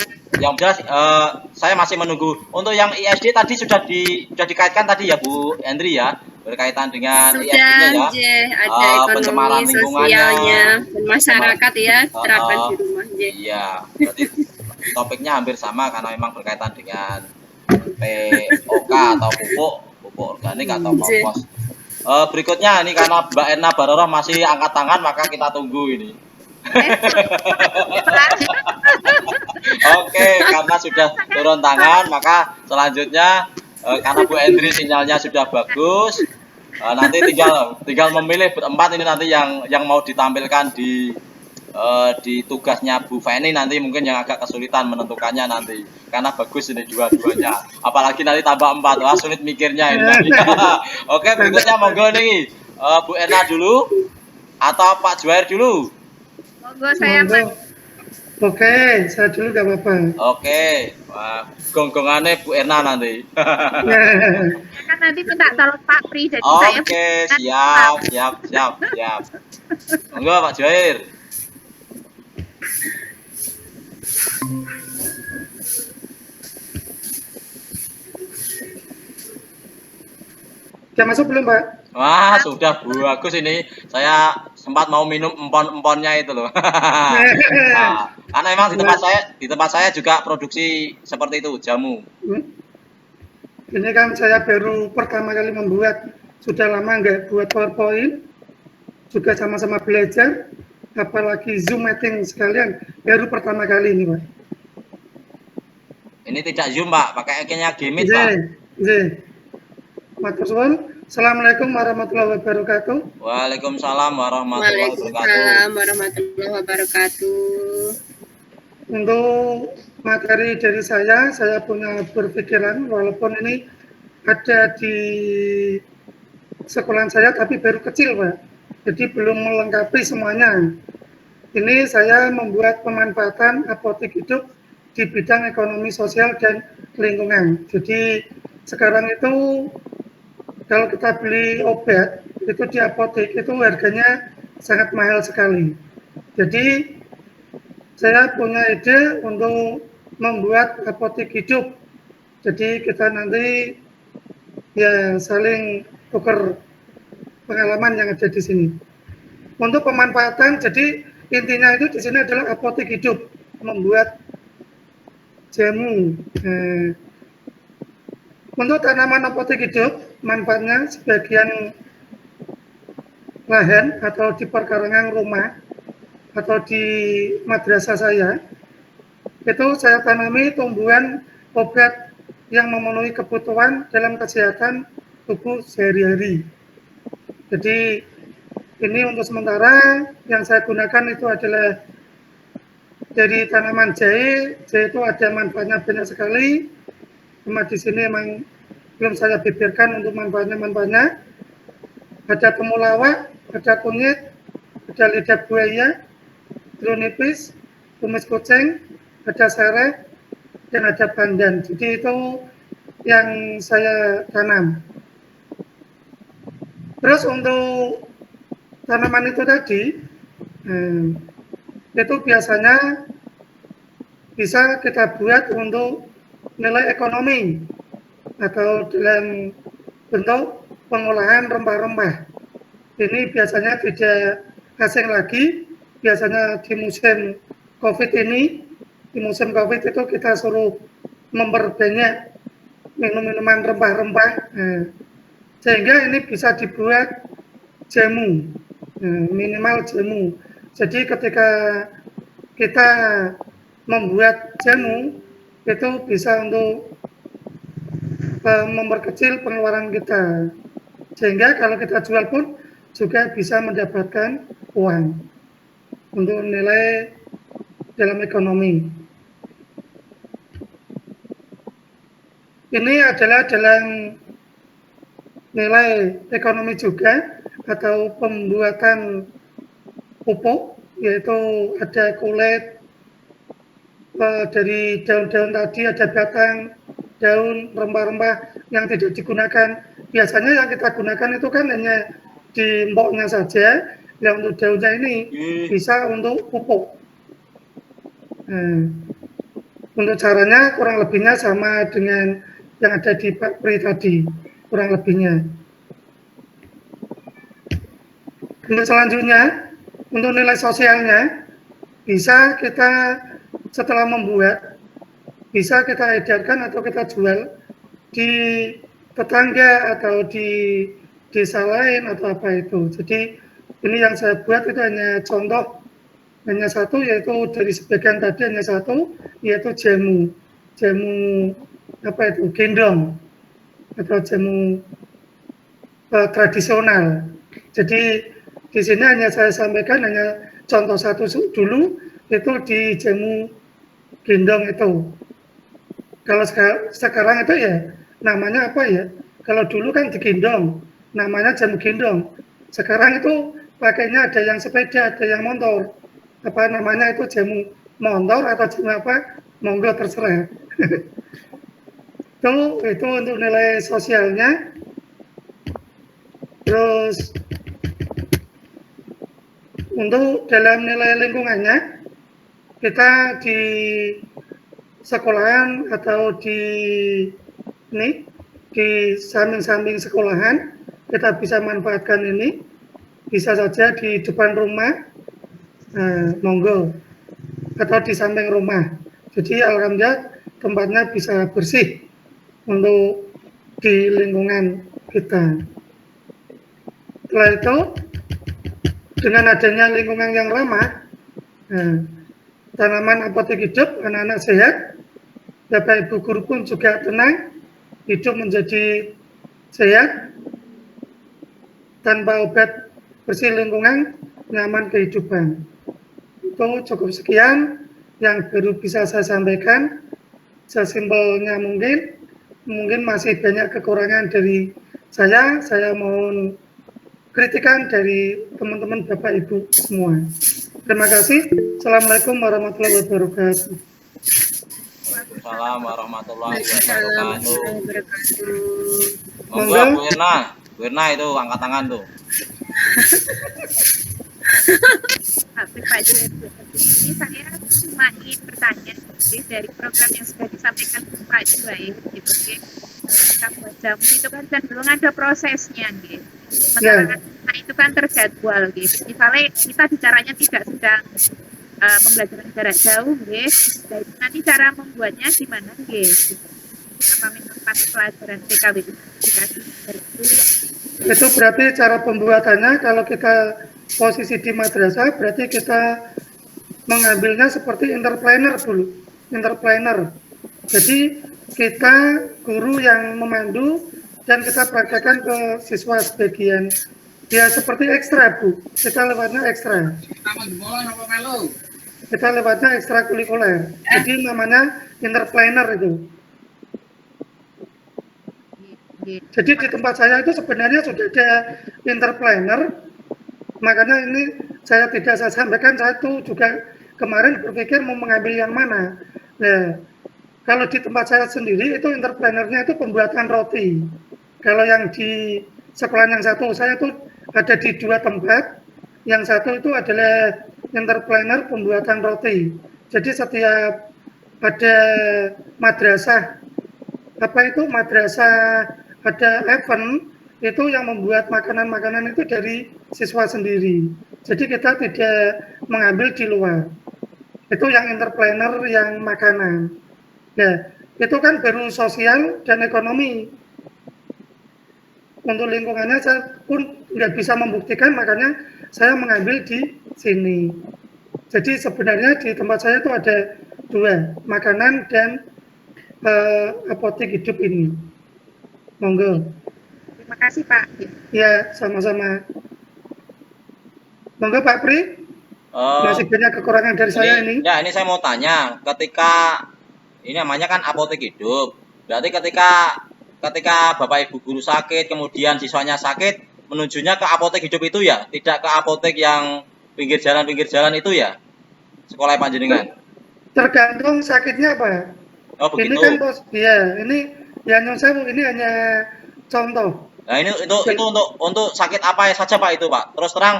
saya masih menunggu. Untuk yang ISD tadi sudah dikaitkan tadi ya Bu Hendri ya, berkaitan dengan ISD-nya ya. Ada pencemaran ekonomi lingkungannya, sosialnya, masyarakat ya, terapkan di rumah. Iya, berarti topiknya hampir sama karena memang berkaitan dengan POK atau pupuk organik atau kompos. Berikutnya ini karena Mbak Erna Baroroh masih angkat tangan, maka kita tunggu ini. Oke, karena sudah turun tangan, maka selanjutnya karena Bu Hendri sinyalnya sudah bagus, nanti tinggal memilih berempat ini nanti yang mau ditampilkan di tugasnya Bu Feni, nanti mungkin yang agak kesulitan menentukannya nanti karena bagus ini dua-duanya, apalagi nanti tambah 4, wah sulit mikirnya ini nanti. Oke, berikutnya monggo nih Bu Erna dulu atau Pak Juair dulu? Monggo saya Oke, saya dulu gak apa-apa. Oke, wah, gonggongannya Bu Erna nanti. Kan nanti minta tolong Pak Pri, jadi saya. Oke, siap. Monggo Pak Juair. Sudah masuk belum, Pak? Wah, sudah bagus ini. Saya sempat mau minum empon-emponnya itu loh. Nah, karena memang di tempat saya juga produksi seperti itu, jamu. Ini kan saya baru pertama kali membuat, sudah lama nggak buat PowerPoint, juga sama-sama belajar, apalagi Zoom meeting sekalian, baru pertama kali ini, Pak. Ini tidak Zoom, Pak, pakai akhirnya Gmeet, Pak. Matur suwun. Assalamualaikum warahmatullahi wabarakatuh. Waalaikumsalam warahmatullahi wabarakatuh. Waalaikumsalam warahmatullahi wabarakatuh. Untuk materi dari saya punya berpikiran, walaupun ini ada di sekolah saya, tapi baru kecil, Pak. Jadi belum melengkapi semuanya. Ini saya membuat pemanfaatan apotek hidup di bidang ekonomi sosial dan lingkungan. Jadi sekarang itu kalau kita beli obat itu di apotek itu harganya sangat mahal sekali. Jadi saya punya ide untuk membuat apotek hidup Jadi kita nanti ya saling tukar pengalaman yang ada di sini. Untuk pemanfaatan, jadi intinya itu di sini adalah apotek hidup, membuat jamu. Untuk tanaman apotek hidup, manfaatnya sebagian lahan atau di perkarangan rumah atau di madrasah saya, itu saya tanami tumbuhan obat yang memenuhi kebutuhan dalam kesehatan tubuh sehari-hari. Jadi ini untuk sementara yang saya gunakan itu adalah dari tanaman jahe. Jahe itu ada manfaatnya banyak sekali. Cuma di sini memang belum saya bibirkan untuk manfaatnya. Ada temulawak, ada kunyit, ada lidah buaya, jeruk nipis, kumis kucing, ada sereh, dan ada pandan. Jadi itu yang saya tanam. Terus untuk tanaman itu tadi, itu biasanya bisa kita buat untuk nilai ekonomi atau dalam bentuk pengolahan rempah-rempah. Ini biasanya tidak asing lagi, biasanya di musim COVID ini, di musim COVID itu kita suruh memperbanyak minum-minuman rempah-rempah, sehingga ini bisa dibuat jamu, minimal jamu. Jadi ketika kita membuat jamu, itu bisa untuk memperkecil pengeluaran kita, sehingga kalau kita jual pun juga bisa mendapatkan uang untuk nilai dalam ekonomi. Ini adalah dalam nilai ekonomi juga, atau pembuatan pupuk, yaitu ada kulit dari daun-daun tadi, ada batang, daun, rempah-rempah yang tidak digunakan. Biasanya yang kita gunakan itu kan hanya di mboknya saja, yang untuk daunnya ini bisa untuk pupuk. Untuk caranya kurang lebihnya sama dengan yang ada di Pak Pri tadi, kurang lebihnya. Untuk selanjutnya, untuk nilai sosialnya, bisa kita setelah membuat, bisa kita edarkan atau kita jual di tetangga atau di desa lain atau apa itu. Jadi ini yang saya buat itu hanya contoh, hanya satu, yaitu dari sebagian tadi hanya satu, yaitu jamu apa itu, gendong atau jamu tradisional. Jadi di sini hanya saya sampaikan hanya contoh satu dulu, itu di jamu gendong itu. Kalau sekarang itu ya namanya apa ya? Kalau dulu kan digendong, namanya jamu gendong. Sekarang itu pakainya ada yang sepeda, ada yang motor. Apa namanya itu, jamu motor atau jamu apa? Monggo terserah. itu untuk nilai sosialnya. Terus untuk dalam nilai lingkungannya, kita di sekolahan atau di samping-samping sekolahan, kita bisa manfaatkan ini. Bisa saja di depan rumah, monggo, atau di samping rumah. Jadi alhamdulillah tempatnya bisa bersih untuk di lingkungan kita. Setelah itu, dengan adanya lingkungan yang ramah, tanaman apotek hidup, anak-anak sehat, Bapak Ibu guru pun juga tenang, hidup menjadi sehat, tanpa obat, bersih lingkungan, nyaman kehidupan. Itu cukup sekian yang baru bisa saya sampaikan, sesimpelnya mungkin masih banyak kekurangan dari saya mohon kritikan dari teman-teman Bapak Ibu semua. Terima kasih. Assalamualaikum warahmatullahi wabarakatuh. Waalaikumsalam warahmatullahi wabarakatuh. Monggo. Monggo Bu Irna itu angkat tangan tuh. Pak Joy ini saya cuma ingin bertanya sih, dari program yang sudah disampaikan Pak Joy gitu nggih. Kita buat jamu itu kan cenderung ada prosesnya nggih. Sementara nah, itu kan terjadwal gitu. Misalnya kita bicaranya tidak sedang pembelajaran jarak jauh nggih. Dan nanti cara membuatnya gimana nggih? Apa memang pas pelajaran PKW itu dikasih dari dulu? Itu berarti cara pembuatannya kalau kita posisi di madrasah berarti kita mengambilnya seperti entrepreneur dulu. Entrepreneur. Jadi kita guru yang memandu dan kita praktekkan ke siswa sebagian. Ya seperti ekstra Bu. Kita lewatnya ekstra. Kita lewatnya ekstrakurikuler. Jadi namanya entrepreneur itu. Jadi di tempat saya itu sebenarnya sudah ada entrepreneur, makanya ini saya tidak saya sampaikan, saya tuh juga kemarin berpikir mau mengambil yang mana. Nah, kalau di tempat saya sendiri itu entrepreneurnya itu pembuatan roti. Kalau yang di sekolah yang satu saya tuh ada di 2 tempat, yang satu itu adalah entrepreneur pembuatan roti. Jadi setiap ada madrasah, apa itu madrasah ada event itu yang membuat makanan-makanan itu dari siswa sendiri. Jadi kita tidak mengambil di luar. Itu yang entrepreneur yang makanan. Ya, itu kan baru sosial dan ekonomi. Untuk lingkungannya saya pun nggak bisa membuktikan, makanya saya mengambil di sini. Jadi sebenarnya di tempat saya itu ada 2, makanan dan apotek hidup ini. Monggo. Terima kasih Pak. Ya, sama-sama. Monggo Pak Pri. Masih banyak kekurangan dari saya ini. Ya, ini saya mau tanya, ketika ini namanya kan apotek hidup. Berarti ketika Bapak Ibu guru sakit, kemudian siswanya sakit, menujunya ke apotek hidup itu ya, tidak ke apotek yang pinggir jalan itu ya. Sekolah panjenengan. Tergantung sakitnya apa. Oh, begitu. Ini kan ya, ini ya saya ini hanya contoh. Nah, ini itu untuk sakit apa saja Pak itu Pak. Terus terang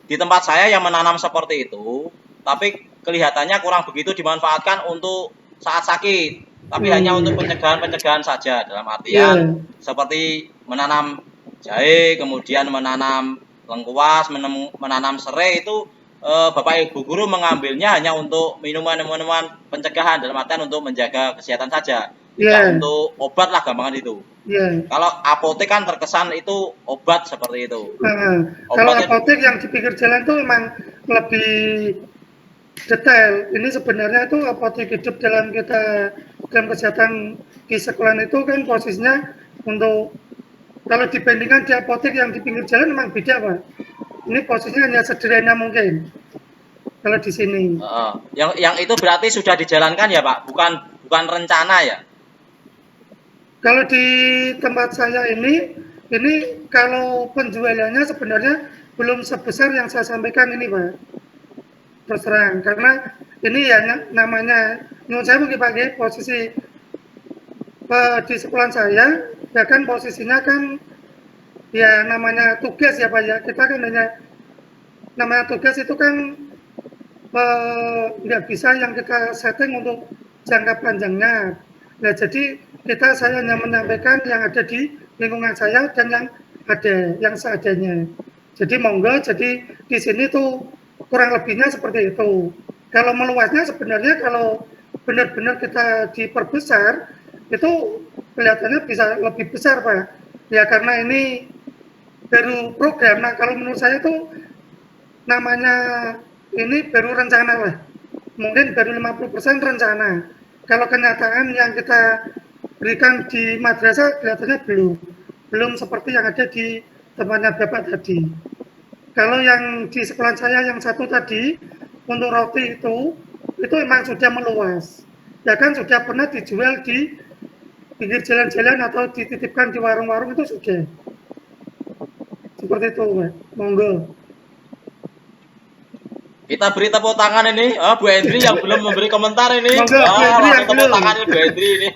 di tempat saya yang menanam seperti itu, tapi kelihatannya kurang begitu dimanfaatkan untuk saat sakit, tapi hanya untuk pencegahan saja, dalam artian seperti menanam jahe, kemudian menanam lengkuas, menanam serai itu Bapak Ibu guru mengambilnya hanya untuk minuman-minuman pencegahan, dalam artian untuk menjaga kesehatan saja. Tidak untuk obat lah gampangan itu. Kalau apotek kan terkesan itu obat seperti itu. Kalau apotek yang di pinggir jalan itu memang lebih detail. Ini sebenarnya itu apotek hidup dalam kesehatan di sekolah itu kan posisinya untuk, kalau dibandingkan di apotek yang di pinggir jalan memang beda Pak. Ini posisinya hanya sederhana mungkin. Kalau di sini. Yang itu berarti sudah dijalankan ya Pak, bukan rencana ya. Kalau di tempat saya ini kalau penjualannya sebenarnya belum sebesar yang saya sampaikan ini Pak. Terus terang, karena ini ya namanya, menurut saya mungkin Pak, posisi di sekolah saya, ya kan posisinya kan, ya namanya tugas ya Pak ya, kita kan hanya, namanya tugas itu kan nggak bisa yang kita setting untuk jangka panjangnya. Nah jadi saya hanya menyampaikan yang ada di lingkungan saya dan yang seadanya. Jadi monggo, jadi di sini tuh kurang lebihnya seperti itu. Kalau meluasnya sebenarnya kalau benar-benar kita diperbesar itu kelihatannya bisa lebih besar Pak. Ya karena ini baru program. Nah kalau menurut saya tuh namanya ini baru rencana lah. Mungkin baru 50% rencana. Kalau kenyataan yang kita berikan di madrasah kelihatannya belum seperti yang ada di tempatnya Bapak tadi. Kalau yang di sekolah saya yang satu tadi untuk roti itu memang sudah meluas. Ya kan sudah pernah dijual di pinggir jalan-jalan atau dititipkan di warung-warung itu sudah. Seperti itu, Pak. Monggo. Kita beri tepuk tangan ini, Bu Hendri yang belum memberi komentar ini. Monggo, Bu Hendri yang tepuk tangan Bu Hendri ini.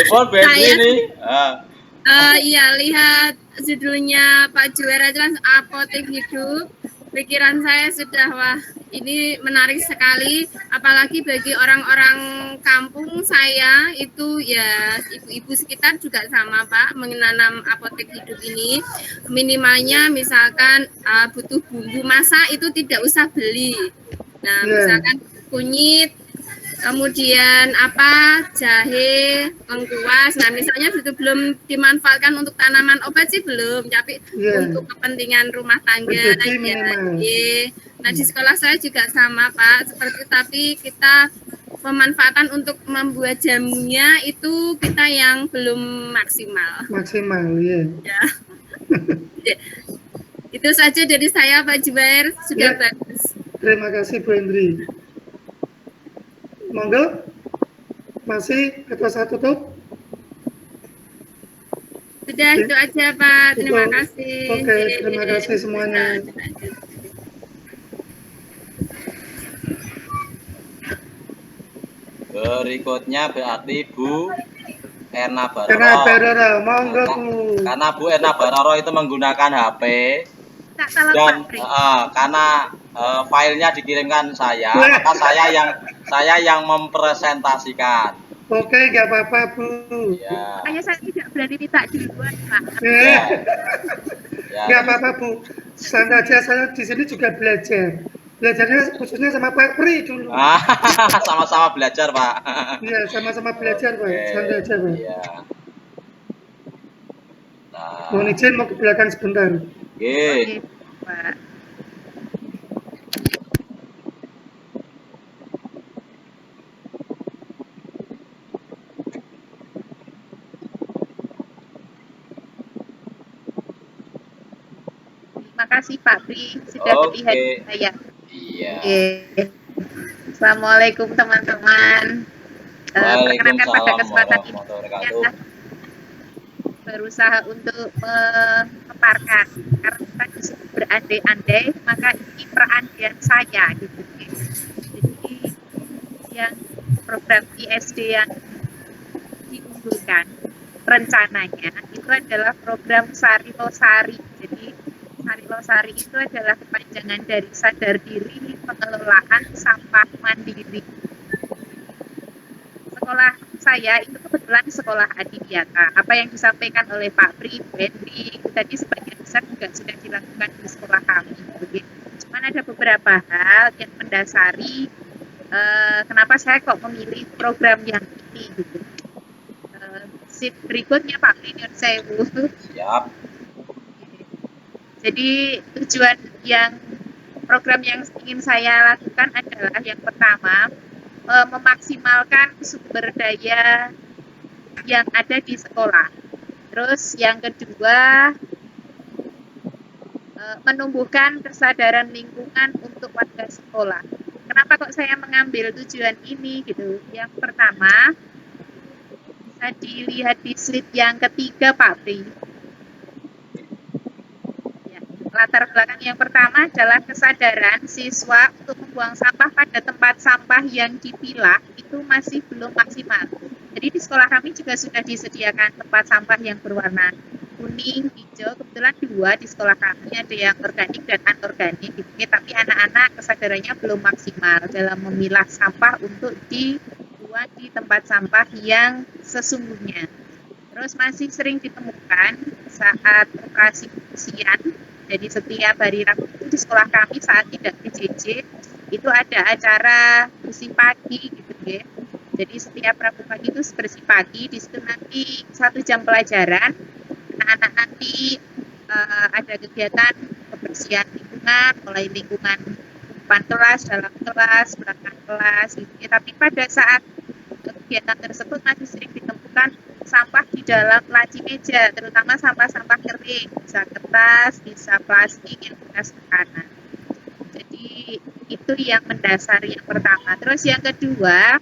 Bu Hendri ini. Iya, lihat judulnya Pak Juara jelas apotek hidup. Pikiran saya sudah wah ini menarik sekali, apalagi bagi orang-orang kampung saya itu ya ibu-ibu sekitar juga sama Pak menanam apotek hidup ini. Minimalnya misalkan butuh bumbu masak itu tidak usah beli. Nah, misalkan kunyit, kemudian jahe, lengkuas. Nah, misalnya itu belum dimanfaatkan untuk tanaman obat sih belum, tapi untuk kepentingan rumah tangga ya. Nah, di sekolah saya juga sama Pak, seperti tapi kita pemanfaatan untuk membuat jamunya itu kita yang belum maksimal. Maksimal, ya. Itu saja dari saya Pak Jubair, sudah bagus. Terima kasih Bu Hendri. Monggo, masih atau saya tutup? Sudah itu aja Pak, terima kasih. Oke, terima kasih semuanya. Berikutnya berarti Bu Erna Baroro. Erna Baroro, monggo Bu. Karena Bu Erna Baroro itu menggunakan HP dan karena filenya dikirimkan saya, maka saya yang mempresentasikan. Oke, nggak apa-apa Bu. Ya. Hanya saya tidak berani minta duluan Pak. Nggak apa-apa Bu. Santai aja, saya di sini juga belajar. Belajarnya khususnya sama Pak Pri dulu. Sama-sama belajar Pak. Iya, sama-sama belajar Pak. Santai aja Pak. Iya. Nah. Mohon izin mau ke belakang sebentar. Oke, Pak. Terima kasih Pak Pri sudah melihat saya. Iya. Assalamualaikum teman-teman. Perkenalkan pada kesempatan ini ya, berusaha untuk memaparkan karena kita disebut berandai-andai, maka ini perandaian saya gitu. Jadi yang program ISD yang diunggulkan rencananya itu adalah program Sari Losari. Jadi Sari Losari itu adalah kepanjangan dari sadar diri pengelolaan sampah mandiri. Sekolah saya itu kebetulan sekolah adiwiyata. Apa yang disampaikan oleh Pak Pri, Bu Hendri, tadi sebagian besar juga sudah dilakukan di sekolah kami. Begitu. Cuman ada beberapa hal yang mendasari kenapa saya kok memilih program yang ini. Gitu. Berikutnya Pak Pri, nyun sewu. Siap. Jadi tujuan program yang ingin saya lakukan adalah yang pertama, memaksimalkan sumber daya yang ada di sekolah. Terus yang kedua, menumbuhkan kesadaran lingkungan untuk warga sekolah. Kenapa kok saya mengambil tujuan ini gitu? Yang pertama, bisa dilihat di slide yang ketiga Pak Pri. Latar belakang yang pertama adalah kesadaran siswa untuk membuang sampah pada tempat sampah yang dipilah itu masih belum maksimal. Jadi di sekolah kami juga sudah disediakan tempat sampah yang berwarna kuning, hijau. Kebetulan 2 di sekolah kami, ada yang organik dan anorganik. Tapi anak-anak kesadarannya belum maksimal dalam memilah sampah untuk dibuang di tempat sampah yang sesungguhnya. Terus masih sering ditemukan saat operasi kebersihan. Jadi setiap hari Rabu itu di sekolah kami saat tidak PJJ itu ada acara bersih pagi gitu ya. Jadi setiap Rabu pagi itu bersih pagi, di situ nanti 1 jam pelajaran, anak-anak nanti ada kegiatan kebersihan lingkungan, mulai lingkungan depan kelas, dalam kelas, belakang kelas gitu ya. Tapi pada saat kegiatan tersebut masih sering ditemukan sampah di dalam laci meja, terutama sampah-sampah kering, bisa kertas, bisa plastik yang bekas makanan. Jadi itu yang mendasari yang pertama. Terus yang kedua,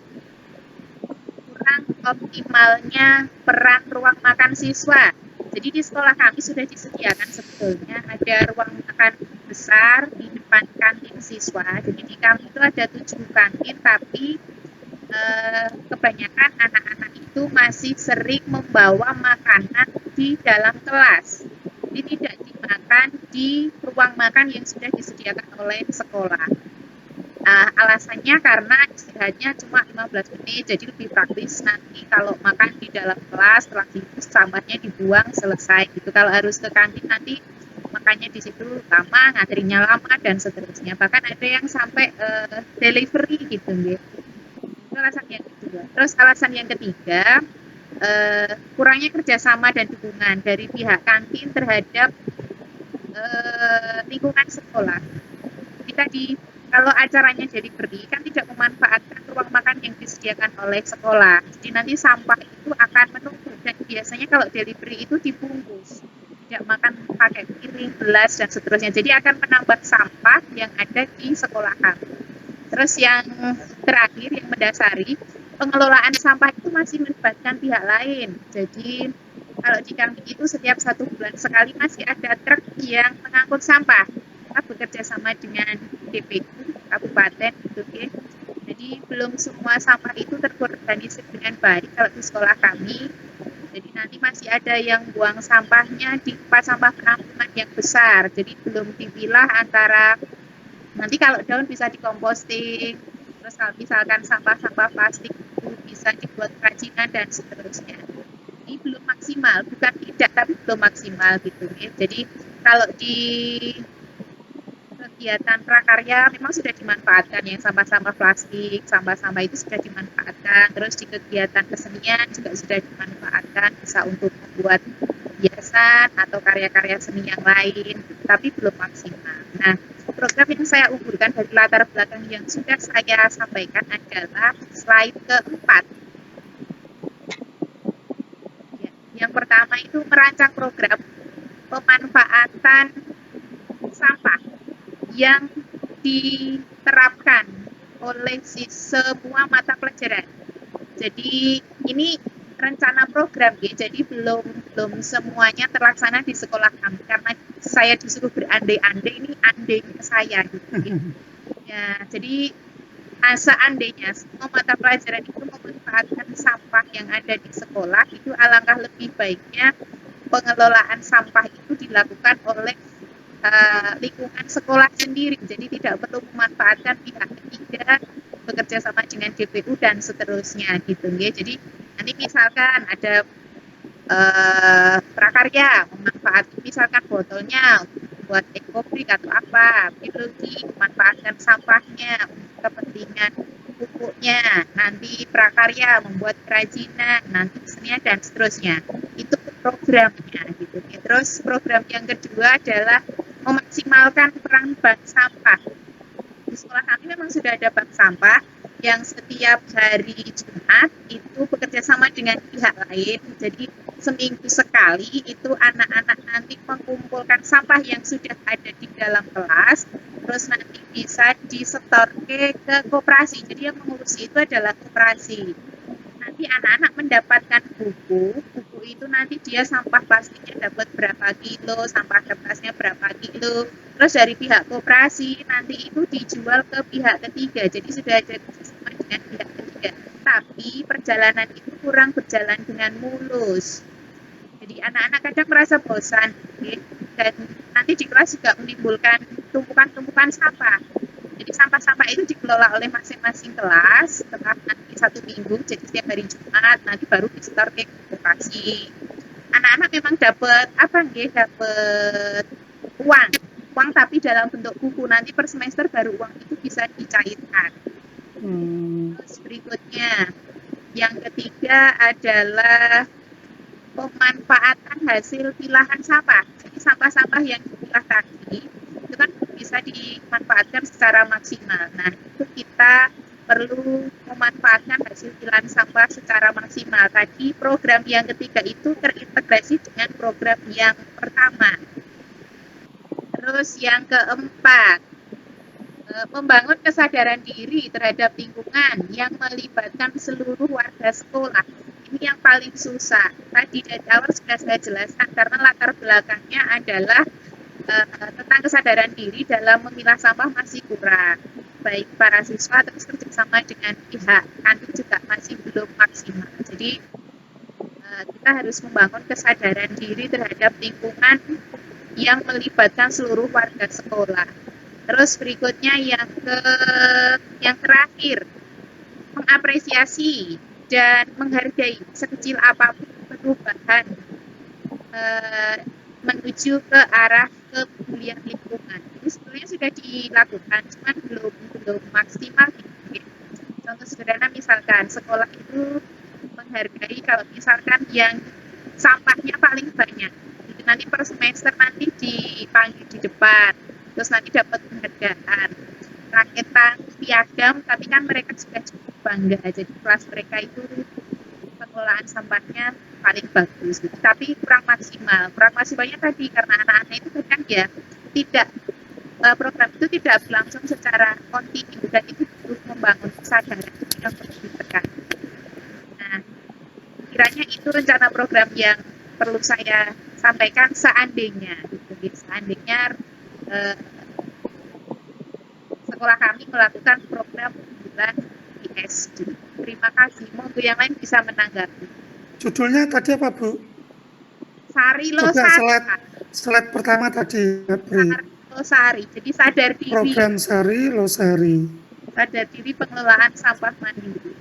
kurang optimalnya peran ruang makan siswa. Jadi di sekolah kami sudah disediakan sebetulnya ada ruang makan besar di depan kantin siswa. Jadi di kami itu ada 7 kantin, tapi kebanyakan anak-anak itu masih sering membawa makanan di dalam kelas. Jadi tidak dimakan di ruang makan yang sudah disediakan oleh sekolah. Alasannya karena istirahatnya cuma 15 menit, jadi lebih praktis nanti kalau makan di dalam kelas, setelah itu sampahnya dibuang selesai gitu. Kalau harus ke kantin nanti makannya di situ lama, ngantrinya lama dan seterusnya. Bahkan ada yang sampai delivery gitu gitu. Itu alasan yang kedua. Terus alasan yang ketiga, kurangnya kerjasama dan dukungan dari pihak kantin terhadap lingkungan sekolah. Kita kalau acaranya delivery kan tidak memanfaatkan ruang makan yang disediakan oleh sekolah. Jadi nanti sampah itu akan menumpuk dan biasanya kalau delivery itu dibungkus. Tidak makan pakai piring, gelas dan seterusnya. Jadi akan menambah sampah yang ada di sekolahan. Terus yang terakhir yang mendasari, pengelolaan sampah itu masih melibatkan pihak lain. Jadi kalau di kami itu setiap 1 bulan sekali masih ada truk yang mengangkut sampah. Kita bekerja sama dengan DPU kabupaten gitu ya. Jadi belum semua sampah itu terorganisir dengan baik kalau di sekolah kami. Jadi nanti masih ada yang buang sampahnya di tempat sampah penampungan yang besar. Jadi belum dipilah antara nanti kalau daun bisa dikomposting. Terus kalau misalkan sampah-sampah plastik itu bisa dibuat kerajinan dan seterusnya. Ini belum maksimal, bukan tidak tapi belum maksimal gitu ya. Jadi kalau di kegiatan prakarya memang sudah dimanfaatkan yang sampah-sampah plastik, sampah-sampah itu sudah dimanfaatkan. Terus di kegiatan kesenian juga sudah dimanfaatkan, bisa untuk membuat hiasan atau karya-karya seni yang lain, tapi belum maksimal. Nah, program yang saya unggulkan dari latar belakang yang sudah saya sampaikan adalah slide keempat. Ya, yang pertama itu merancang program pemanfaatan sampah yang diterapkan oleh semua mata pelajaran. Jadi ini rencana program ya, jadi belum semuanya terlaksana di sekolah kami karena saya disuruh berandai-andai, ini andainya saya gitu ya. Ya, jadi seandainya semua mata pelajaran itu memanfaatkan sampah yang ada di sekolah, itu alangkah lebih baiknya pengelolaan sampah itu dilakukan oleh lingkungan sekolah sendiri, jadi tidak perlu memanfaatkan pihak ketiga bekerja sama dengan DPU dan seterusnya gitu ya. Jadi nanti misalkan ada prakarya memanfaatkan misalkan botolnya buat ekobrik atau apa, biologi memanfaatkan sampahnya untuk kepentingan pupuknya, nanti prakarya membuat kerajinan, nanti kesenian dan seterusnya. Itu programnya gitu. Terus program yang kedua adalah memaksimalkan peran bank sampah. Di sekolah kami memang sudah ada bank sampah yang setiap hari Jumat itu bekerja sama dengan pihak lain. Jadi seminggu sekali itu anak-anak nanti mengumpulkan sampah yang sudah ada di dalam kelas, terus nanti bisa disetor ke koperasi. Jadi yang mengurusi itu adalah koperasi. Nanti anak-anak mendapatkan buku itu nanti dia sampah plastiknya dapat berapa kilo, sampah kertasnya berapa kilo, terus dari pihak koperasi nanti itu dijual ke pihak ketiga, jadi sudah ada kerjasama dengan pihak ketiga, tapi perjalanan itu kurang berjalan dengan mulus, jadi anak-anak kadang merasa bosan, dan nanti di kelas juga menimbulkan tumpukan-tumpukan sampah. Jadi sampah-sampah itu dikelola oleh masing-masing kelas setelah nanti 1 minggu, jadi setiap hari Jumat nanti baru disetor ke koperasi. Anak-anak memang dapat dapat uang tapi dalam bentuk buku, nanti per semester baru uang itu bisa dicairkan. Terus berikutnya yang ketiga adalah pemanfaatan hasil pilahan sampah. Jadi sampah-sampah yang dipilah tadi itu kan bisa dimanfaatkan secara maksimal. Nah, itu kita perlu memanfaatkan hasil pilahan sampah secara maksimal. Tadi program yang ketiga itu terintegrasi dengan program yang pertama. Terus yang keempat, membangun kesadaran diri terhadap lingkungan yang melibatkan seluruh warga sekolah. Ini yang paling susah. Tadi dari awal sudah saya jelaskan karena latar belakangnya adalah tentang kesadaran diri dalam memilah sampah masih kurang. Baik para siswa terus kerjasama dengan pihak kantin juga masih belum maksimal. Jadi kita harus membangun kesadaran diri terhadap lingkungan yang melibatkan seluruh warga sekolah. Terus berikutnya yang terakhir, mengapresiasi dan menghargai sekecil apapun perubahan menuju ke arah kepedulian lingkungan. Ini sebetulnya sudah dilakukan, cuman belum maksimal. Contoh sederhana misalkan sekolah itu menghargai kalau misalkan yang sampahnya paling banyak, itu nanti per semester nanti dipanggil di depan, terus nanti dapat penghargaan, raketan piagam, tapi kan mereka sudah cukup bangga, jadi kelas mereka itu pengelolaan sampahnya paling bagus gitu. Tapi kurang maksimalnya tadi karena anak-anak itu kan ya tidak program itu tidak berlangsung secara kontinu dan itu butuh membangun kesadaran yang perlu ditekan. Nah, kiranya itu rencana program yang perlu saya sampaikan seandainya sekolah kami melakukan program unggulan ISD. Terima kasih. Monggo yang lain bisa menanggapi. Judulnya tadi apa, Bu? Sari Coba Losari. slide pertama tadi, Bri. Sari Losari. Jadi sadar diri. Program Sari Losari. Sadar diri pengelolaan sampah mandiri.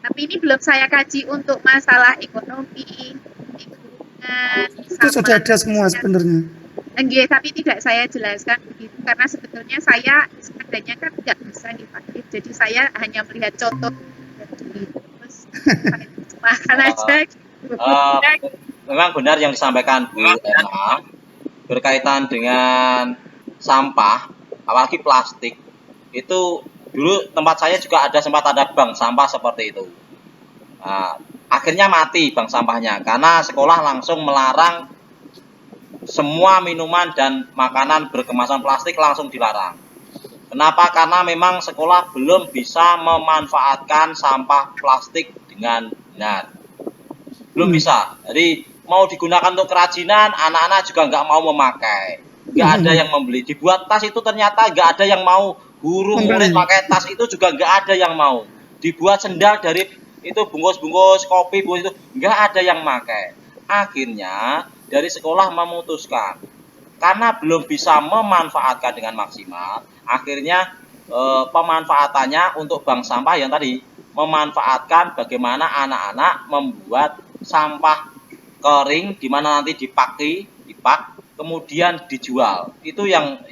Tapi ini belum saya kaji untuk masalah ekonomi, lingkungan. Itu sudah ada semua sebenarnya. Enggak, tapi tidak saya jelaskan begitu karena sebetulnya saya sebenarnya kan nggak bisa nih Pak. Jadi saya hanya melihat contoh terus saya makan aja gitu. Memang benar yang disampaikan Bu Emma berkaitan dengan sampah, apalagi plastik. Itu dulu tempat saya juga sempat ada bank sampah seperti itu. Akhirnya mati bank sampahnya karena sekolah langsung melarang semua minuman dan makanan berkemasan plastik langsung dilarang. Kenapa? Karena memang sekolah belum bisa memanfaatkan sampah plastik dengan benar. Belum bisa. Jadi mau digunakan untuk kerajinan, anak-anak juga nggak mau memakai. Nggak ada yang membeli. Dibuat tas itu ternyata nggak ada yang mau. Guru murid pakai tas itu juga nggak ada yang mau. Dibuat sendal dari itu bungkus-bungkus kopi, bungkus itu nggak ada yang pakai. Akhirnya dari sekolah memutuskan karena belum bisa memanfaatkan dengan maksimal, akhirnya pemanfaatannya untuk bank sampah yang tadi memanfaatkan bagaimana anak-anak membuat sampah kering di mana nanti dipak kemudian dijual. Itu yang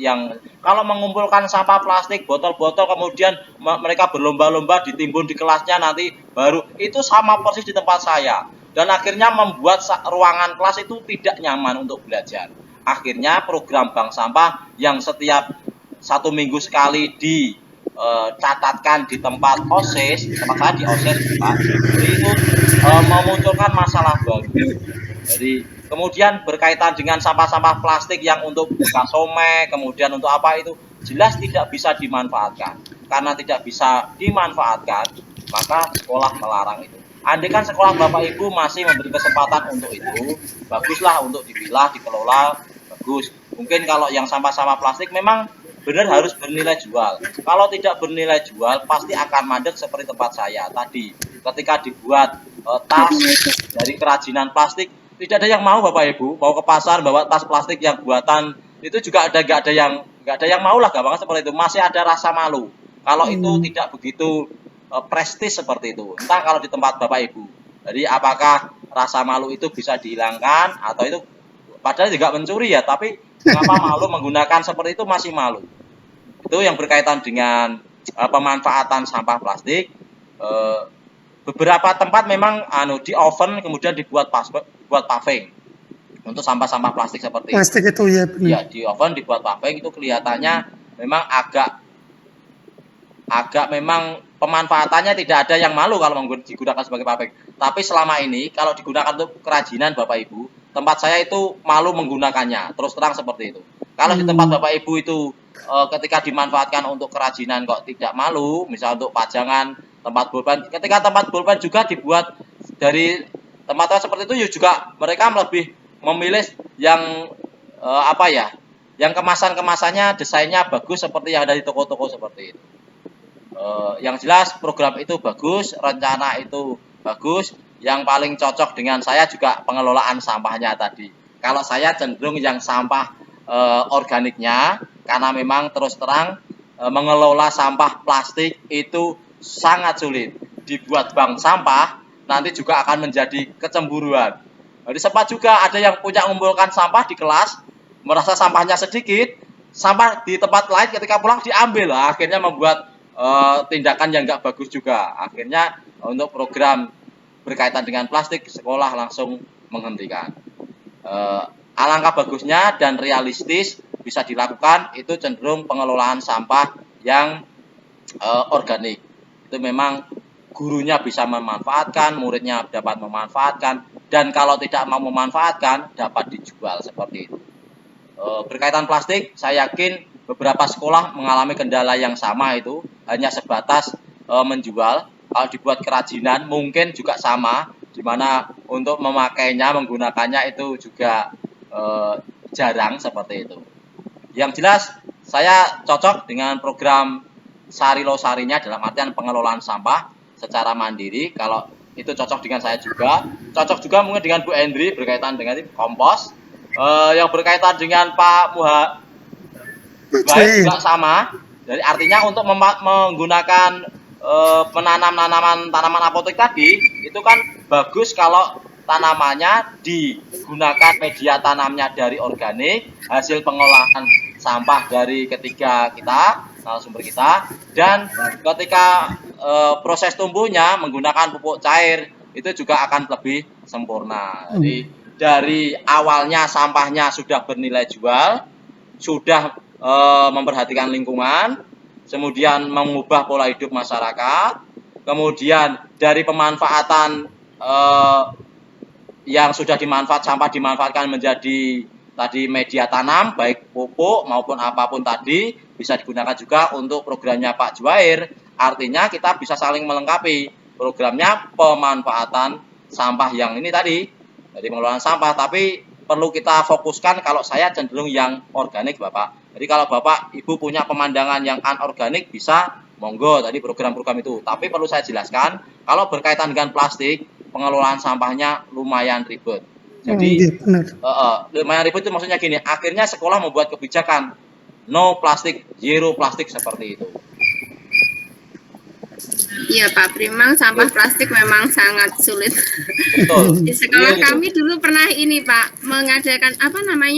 kalau mengumpulkan sampah plastik, botol-botol kemudian mereka berlomba-lomba ditimbun di kelasnya nanti baru itu sama persis di tempat saya. Dan akhirnya membuat ruangan kelas itu tidak nyaman untuk belajar. Akhirnya program bank sampah yang setiap 1 minggu sekali dicatatkan di tempat OSIS, tempat saya di OSIS, Pak. Jadi itu memunculkan masalah baru. Jadi kemudian berkaitan dengan sampah-sampah plastik yang untuk buka somai, kemudian untuk apa itu jelas tidak bisa dimanfaatkan. Karena tidak bisa dimanfaatkan, maka sekolah melarang itu. Andai kan sekolah Bapak Ibu masih memberi kesempatan untuk itu, baguslah untuk dipilah, dikelola, bagus. Mungkin kalau yang sampah-sampah plastik memang benar harus bernilai jual. Kalau tidak bernilai jual, pasti akan mandek seperti tempat saya tadi. Ketika dibuat tas dari kerajinan plastik, tidak ada yang mau Bapak Ibu, mau ke pasar bawa tas plastik yang buatan itu juga nggak ada yang mau lah, gampang seperti itu. Masih ada rasa malu. Kalau itu tidak begitu prestis seperti itu, entah kalau di tempat Bapak Ibu. Jadi apakah rasa malu itu bisa dihilangkan atau itu padahal juga mencuri ya, tapi kenapa malu menggunakan seperti itu masih malu. Itu yang berkaitan dengan pemanfaatan sampah plastik. Beberapa tempat memang di oven kemudian dibuat paving untuk sampah-sampah plastik seperti plastik itu ya benar. Ya, di oven dibuat paving itu kelihatannya memang agak memang pemanfaatannya tidak ada yang malu kalau digunakan sebagai paving. Tapi selama ini kalau digunakan untuk kerajinan Bapak Ibu, tempat saya itu malu menggunakannya. Terus terang seperti itu. Kalau di tempat Bapak Ibu itu ketika dimanfaatkan untuk kerajinan kok tidak malu, misalnya untuk pajangan, tempat bolpen. Ketika tempat bolpen juga dibuat dari tempat seperti itu juga mereka lebih memilih yang yang kemasannya desainnya bagus seperti yang ada di toko-toko seperti itu. Yang jelas program itu bagus, rencana itu bagus, yang paling cocok dengan saya juga pengelolaan sampahnya tadi. Kalau saya cenderung yang sampah organiknya, karena memang terus terang mengelola sampah plastik itu sangat sulit. Dibuat bank sampah nanti juga akan menjadi kecemburuan. Jadi sempat juga ada yang punya mengumpulkan sampah di kelas, merasa sampahnya sedikit, sampah di tempat lain ketika pulang diambil, akhirnya membuat tindakan yang nggak bagus juga. Akhirnya untuk program berkaitan dengan plastik, sekolah langsung menghentikan. Alangkah bagusnya dan realistis bisa dilakukan itu cenderung pengelolaan sampah yang organik. Itu memang gurunya bisa memanfaatkan, muridnya dapat memanfaatkan, dan kalau tidak mau memanfaatkan dapat dijual seperti itu. Berkaitan plastik, saya yakin beberapa sekolah mengalami kendala yang sama, itu hanya sebatas menjual. Kalau dibuat kerajinan mungkin juga sama, di mana untuk memakainya, menggunakannya itu juga jarang seperti itu. Yang jelas saya cocok dengan program Sari Losarinya dalam artian pengelolaan sampah secara mandiri. Kalau itu cocok dengan saya juga, cocok juga mungkin dengan Bu Endri berkaitan dengan kompos. Yang berkaitan dengan Pak Baik juga sama. Jadi artinya untuk menggunakan menanam tanaman apotek tadi itu kan bagus kalau tanamannya digunakan media tanamnya dari organik, hasil pengolahan sampah dari ketiga kita, narasumber kita, dan ketika proses tumbuhnya menggunakan pupuk cair itu juga akan lebih sempurna. Jadi dari awalnya sampahnya sudah bernilai jual, sudah memperhatikan lingkungan, kemudian mengubah pola hidup masyarakat, kemudian dari pemanfaatan yang sudah sampah dimanfaatkan menjadi tadi media tanam, baik pupuk maupun apapun tadi, bisa digunakan juga untuk programnya Pak Juwair. Artinya kita bisa saling melengkapi programnya pemanfaatan sampah yang ini tadi, dari pengelolaan sampah, tapi perlu kita fokuskan. Kalau saya cenderung yang organik, Bapak. Jadi kalau Bapak Ibu punya pemandangan yang anorganik, bisa monggo tadi program-program itu. Tapi perlu saya jelaskan, kalau berkaitan dengan plastik, pengelolaan sampahnya lumayan ribet. Jadi lumayan ribet itu maksudnya gini, akhirnya sekolah membuat kebijakan no plastik, zero plastik seperti itu. Iya Pak Primang, sampah plastik memang sangat sulit. Betul. Di sekolah kami dulu pernah ini Pak, mengadakan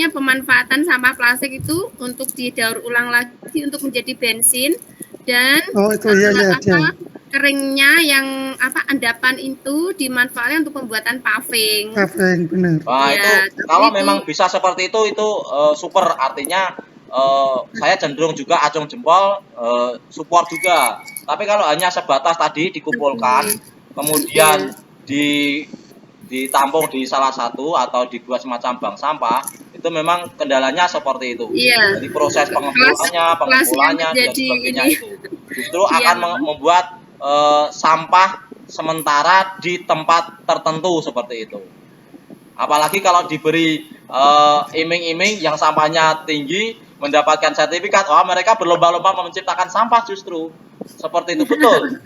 pemanfaatan sampah plastik itu untuk didaur ulang lagi untuk menjadi bensin, dan keringnya yang endapan itu dimanfaatkan untuk pembuatan paving. Paving, benar. Wah, ya, itu kalau memang bisa seperti itu super. Artinya saya cenderung juga acung jempol, support juga. Tapi kalau hanya sebatas tadi dikumpulkan, kemudian ditampung di salah satu atau dibuat semacam bank sampah, itu memang kendalanya seperti itu. Iya. Jadi proses pengumpulannya, dan sebagainya itu justru akan membuat sampah sementara di tempat tertentu seperti itu. Apalagi kalau diberi iming-iming yang sampahnya tinggi, mendapatkan sertifikat, mereka berlomba-lomba menciptakan sampah justru. Seperti itu, betul.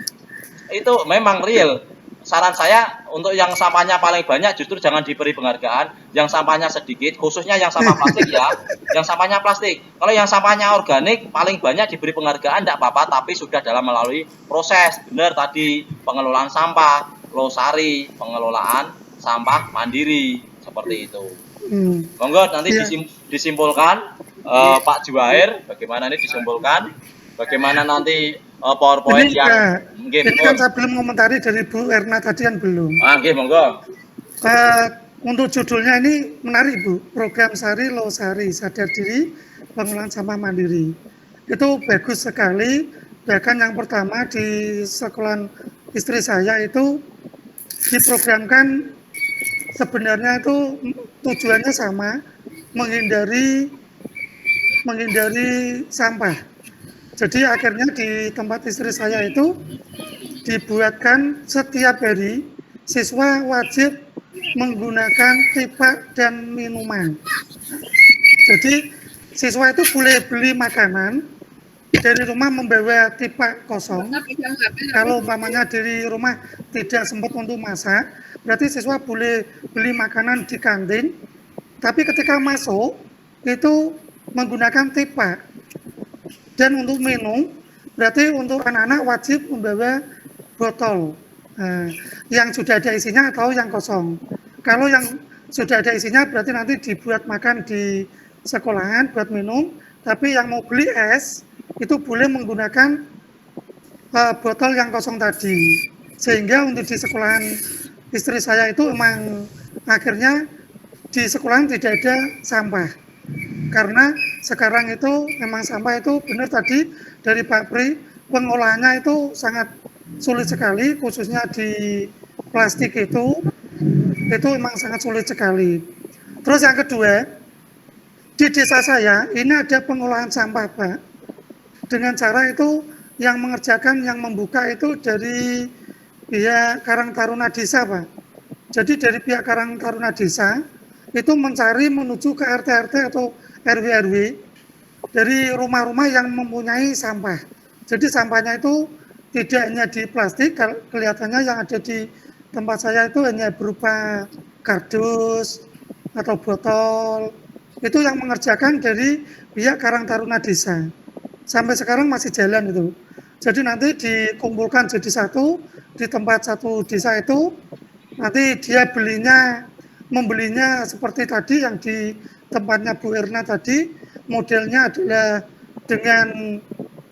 Itu memang real. Saran saya untuk yang sampahnya paling banyak justru jangan diberi penghargaan, yang sampahnya sedikit, khususnya yang sampah plastik ya, yang sampahnya plastik. Kalau yang sampahnya organik paling banyak diberi penghargaan, tidak apa-apa, tapi sudah dalam melalui proses. Benar tadi, pengelolaan sampah, losari, pengelolaan sampah mandiri, seperti itu. Monggo nanti disimpulkan Pak Juwair, bagaimana ini disimpulkan, bagaimana nanti PowerPoint ini, yang ini kan saya belum komentari dari Bu Erna tadi kan belum. Monggo. Untuk judulnya ini menarik Bu, program Sari Losari, sadar diri pengelolaan sampah mandiri. Itu bagus sekali. Bahkan yang pertama di sekolah istri saya itu diprogramkan sebenarnya itu tujuannya sama, menghindari sampah. Jadi akhirnya di tempat istri saya itu dibuatkan setiap hari siswa wajib menggunakan pipa dan minuman. Jadi siswa itu boleh beli makanan, dari rumah membawa pipa kosong. Kalau umpamanya dari rumah tidak sempat untuk masak, berarti siswa boleh beli makanan di kantin, tapi ketika masuk itu menggunakan tipa. Dan untuk minum, berarti untuk anak-anak wajib membawa botol yang sudah ada isinya atau yang kosong. Kalau yang sudah ada isinya berarti nanti dibuat makan di sekolahan buat minum, tapi yang mau beli es itu boleh menggunakan botol yang kosong tadi. Sehingga untuk di sekolahan istri saya itu emang akhirnya di sekolahan tidak ada sampah. Karena sekarang itu memang sampah itu benar tadi dari Pak Pri, pengolahannya itu sangat sulit sekali, khususnya di plastik itu memang sangat sulit sekali. Terus yang kedua, di desa saya ini ada pengolahan sampah Pak, dengan cara itu yang mengerjakan, yang membuka itu dari pihak Karang Taruna Desa Pak. Jadi dari pihak Karang Taruna Desa itu mencari menuju ke RT-RT atau RW-RW dari rumah-rumah yang mempunyai sampah. Jadi sampahnya itu tidak hanya di plastik, kelihatannya yang ada di tempat saya itu hanya berupa kardus atau botol. Itu yang mengerjakan dari pihak Karang Taruna Desa. Sampai sekarang masih jalan itu. Jadi nanti dikumpulkan jadi satu di tempat satu desa itu, nanti dia membelinya seperti tadi yang di tempatnya Bu Erna tadi, modelnya adalah dengan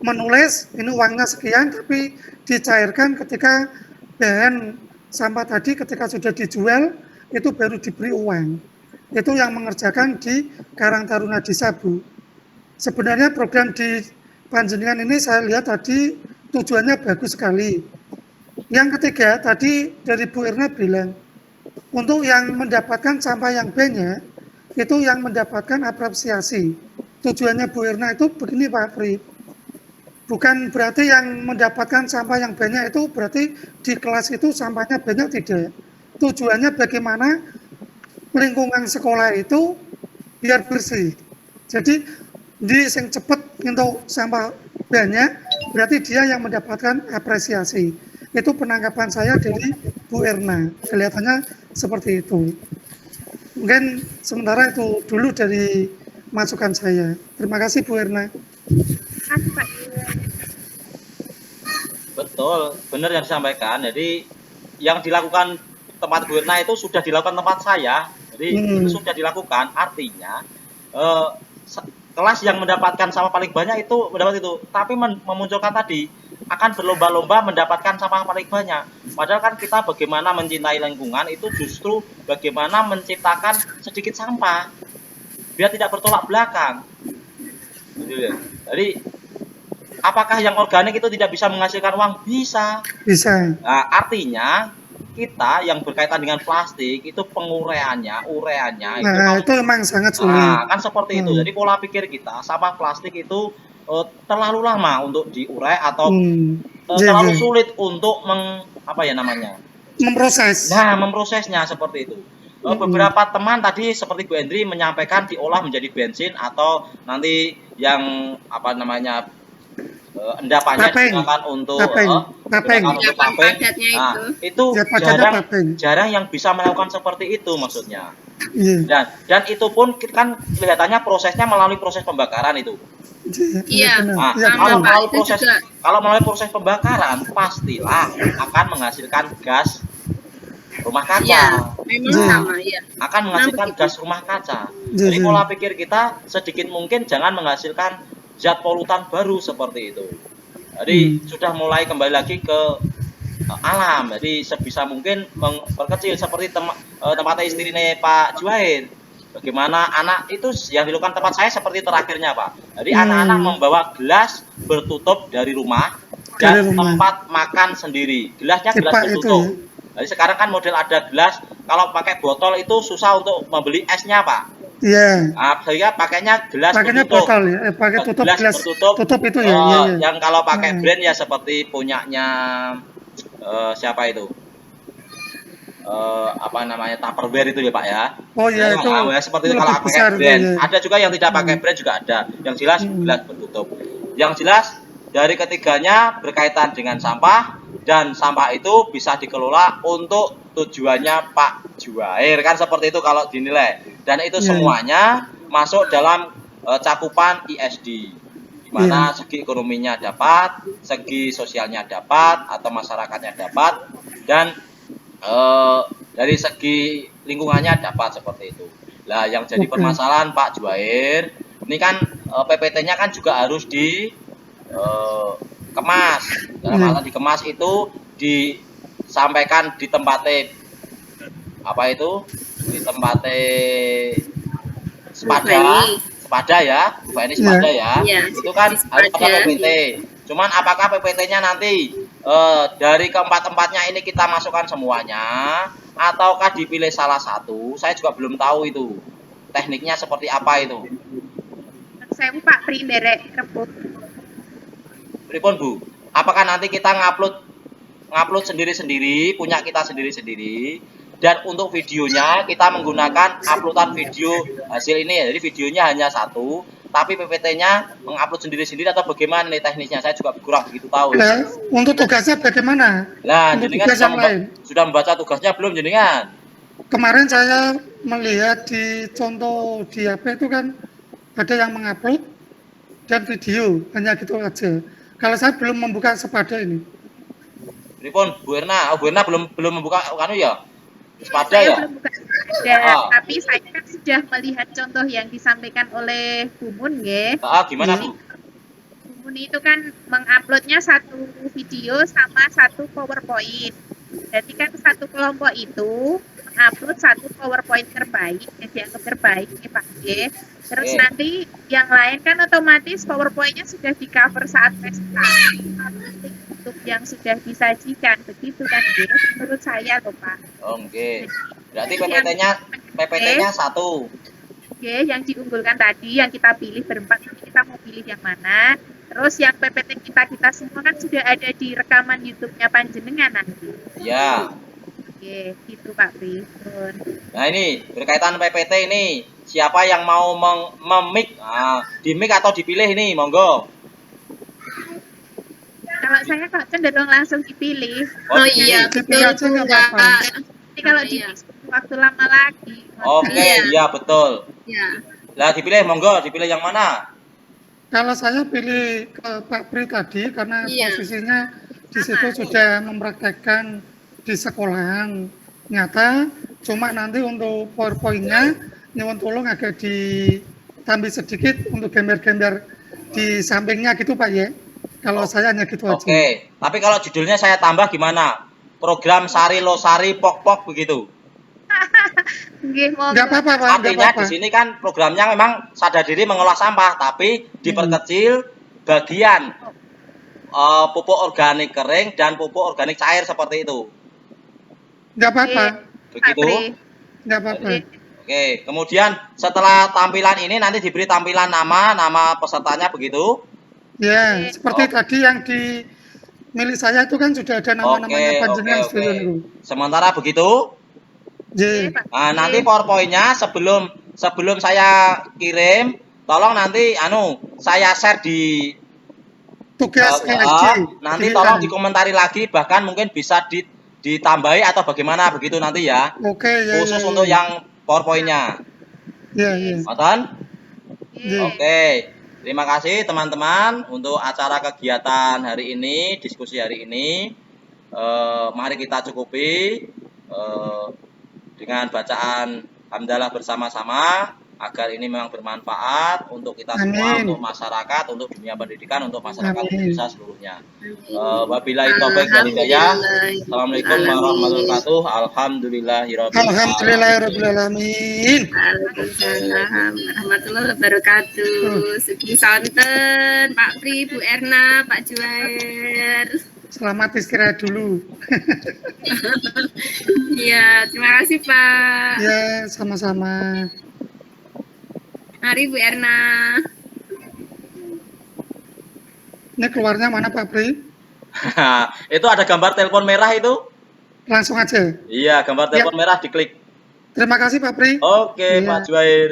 menulis ini uangnya sekian, tapi dicairkan ketika bahan sampah tadi ketika sudah dijual itu baru diberi uang. Itu yang mengerjakan di Karang Taruna Desa Bu. Sebenarnya program di Panjenengan ini saya lihat tadi tujuannya bagus sekali. Yang ketiga tadi dari Bu Erna bilang untuk yang mendapatkan sampah yang banyak itu yang mendapatkan apresiasi. Tujuannya Bu Erna itu begini Pak Pri, bukan berarti yang mendapatkan sampah yang banyak itu berarti di kelas itu sampahnya banyak, tidak. Tujuannya bagaimana lingkungan sekolah itu biar bersih. Jadi di sing cepet untuk sampah banyak berarti dia yang mendapatkan apresiasi. Itu penangkapan saya dari Bu Erna, kelihatannya seperti itu. Mungkin sementara itu dulu dari masukan saya. Terima kasih Bu Erna. Betul, benar yang disampaikan. Jadi yang dilakukan tempat Bu Erna itu sudah dilakukan tempat saya. Jadi itu sudah dilakukan. Artinya kelas yang mendapatkan sampah paling banyak itu mendapat itu. Tapi memunculkan tadi akan berlomba-lomba mendapatkan sampah paling banyak. Padahal kan kita bagaimana mencintai lingkungan itu justru bagaimana menciptakan sedikit sampah biar tidak bertolak belakang. Jadi apakah yang organik itu tidak bisa menghasilkan uang? Bisa. Bisa. Nah, artinya kita yang berkaitan dengan plastik itu penguraiannya, ureanya itu memang sangat sulit. Nah, kan seperti itu. Jadi pola pikir kita sampah plastik itu terlalu lama untuk diurai atau terlalu sulit untuk memproses. Nah, memprosesnya seperti itu. Beberapa teman tadi seperti Bu Endri menyampaikan diolah menjadi bensin atau nanti yang endapannya digunakan untuk papeng. Nah, itu jarang yang bisa melakukan seperti itu maksudnya. Dan itu pun kan kelihatannya prosesnya melalui proses pembakaran itu. Iya. Nah, kalau melalui proses pembakaran pastilah akan menghasilkan gas rumah kaca. Ya, memang sama ya. Akan menghasilkan gas rumah kaca. Jadi pola pikir kita sedikit mungkin jangan menghasilkan zat polutan baru seperti itu. Jadi sudah mulai kembali lagi ke alam. Jadi sebisa mungkin memperkecil seperti tempatnya istrinya Pak Juhair. Bagaimana anak itu yang dilakukan tempat saya seperti terakhirnya Pak. Jadi anak-anak membawa gelas bertutup dari rumah dan tempat makan sendiri. Gelasnya gelas bertutup. Jadi sekarang kan model ada gelas. Kalau pakai botol itu susah untuk membeli esnya Pak. Iya. Sehingga pakainya gelas bertutup. Botol ya, pakai tutup gelas tutup itu ya. Yang kalau pakai brand ya seperti punyanya siapa itu? Tupperware itu ya Pak ya. Oh iya itu. Seperti itu kalau pakai brand. Ada juga yang tidak pakai brand juga ada. Yang jelas gelas bertutup. Yang jelas dari ketiganya berkaitan dengan sampah dan sampah itu bisa dikelola untuk persetujuannya Pak Juwair, kan seperti itu kalau dinilai. Dan itu Iya. semuanya masuk dalam cakupan ISD, di mana segi ekonominya dapat, segi sosialnya dapat atau masyarakatnya dapat, dan dari segi lingkungannya dapat seperti itu. Lah yang jadi Oke. permasalahan Pak Juwair, ini kan PPT-nya kan juga harus di kemas. Dalam arti dikemas itu disampaikan di tempatnya apa itu? Di tempatnya sepada ya, Bu Feni sepada ya. Iya, Itu kan di harus ada sepada. PPT. Cuman apakah PPT-nya nanti dari keempat-tempatnya ini kita masukkan semuanya ataukah dipilih salah satu? Saya juga belum tahu itu. Tekniknya seperti apa itu? Saya Pak Pri derek rebut. Pripun Bu? Apakah nanti kita ngupload sendiri-sendiri, punya kita sendiri-sendiri, dan untuk videonya kita menggunakan uploadan video hasil ini ya. Jadi videonya hanya satu, tapi PPT-nya mengupload sendiri-sendiri atau bagaimana nih teknisnya? Saya juga kurang begitu tahu. Nah, untuk tugasnya bagaimana? Nah, Untuk jenengan tugas yang lain. sudah membaca tugasnya belum jenengan? Kemarin saya melihat di contoh di HP itu kan ada yang mengupload dan video, hanya gitu aja. Kalau saya belum membuka sepada ini. Pripun Bu Erna? Oh, Bu Erna belum membuka kanu ya? Sepada Saya ya? belum buka ada, Ah. tapi saya kan sudah melihat contoh yang disampaikan oleh Bu Mun, nggih. Gimana Bu? Bu Mun itu kan menguploadnya satu video sama satu PowerPoint. Jadi kan satu kelompok itu mengupload satu PowerPoint terbaik, yang dianggap terbaik, nih Pak G. Terus Oke. nanti yang lain kan otomatis PowerPoint-nya sudah di cover saat pesta. Untuk yang sudah disajikan, begitu kan G? Menurut saya loh Pak. Oke. Berarti Jadi PPT-nya satu. Oke, yang diunggulkan tadi, yang kita pilih berempat, ini kita mau pilih yang mana. Terus yang PPT kita semua kan sudah ada di rekaman YouTube-nya Panjenengan nanti. Ya. Oke, gitu Pak Pri. Nah ini berkaitan PPT ini, siapa yang mau memik, di mic atau dipilih ini, monggo. Kalau saya kok cenderung langsung dipilih. Oh dipilih. iya, Dipilih betul aja nggak Enggak. apa-apa. Tapi kalau Iya. dipilih waktu lama lagi. Oke, Iya. iya betul. Ya. Lah dipilih, monggo, dipilih yang mana? Kalau saya pilih ke Pak Pri tadi karena Iya. posisinya di situ sudah mempraktekkan di sekolahan nyata, cuma nanti untuk PowerPoint-nya nyuwun tolong agak ditambah sedikit untuk gambar-gambar di sampingnya gitu Pak ya. Kalau saya hanya gitu aja. Oke, tapi kalau judulnya saya tambah gimana? Program Sari Losari Pok Pok begitu. Nggih, monggo. Enggak apa-apa Pak, enggak Artinya apa-apa. di sini kan programnya memang sadar diri mengolah sampah, tapi diperkecil bagian pupuk organik kering dan pupuk organik cair seperti itu. Enggak apa-apa. Begitu. Pak Pri. Enggak apa-apa. Oke, kemudian setelah tampilan ini nanti diberi tampilan nama pesertanya begitu. Ya, Oke. seperti tadi yang di milik saya itu kan sudah ada nama-namanya Oke, panjenengan oke. sekalian itu. Sementara begitu, Ye. Pak nah, Pri. nanti PowerPoint-nya sebelum saya kirim, tolong nanti saya share di Tugas LSD. nanti Pilihan. tolong dikomentari lagi, bahkan mungkin bisa ditambahi atau bagaimana begitu nanti ya. Oke, ya. Khusus ya, untuk ya. yang PowerPoint-nya. Ya, ya. Ngoten? Iya. Oke. Terima kasih teman-teman untuk acara kegiatan hari ini, diskusi hari ini. Mari kita cukupi dengan bacaan hamdalah bersama-sama agar ini memang bermanfaat untuk kita semua, Amin. untuk masyarakat, untuk dunia pendidikan, untuk masyarakat Amin. Indonesia seluruhnya. Wabillahi taufiq wal hidayah. Assalamualaikum warahmatullahi wabarakatuh. Alhamdulillahirabbil alamin. Alhamdulillahirobbilalamin. Waalaikumsalam warahmatullahi wabarakatuh. Sugi sonten Pak Pri, Bu Erna, Pak Juwair. Selamat istirahat dulu. Iya, terima kasih Pak. Ya, sama-sama. Mari Bu Erna. Ini keluarnya mana Pak Pri? Itu ada gambar telepon merah itu? Langsung aja. Iya, gambar telepon merah diklik. Terima kasih Pak Pri. Oke, Iya. Pak Juwair.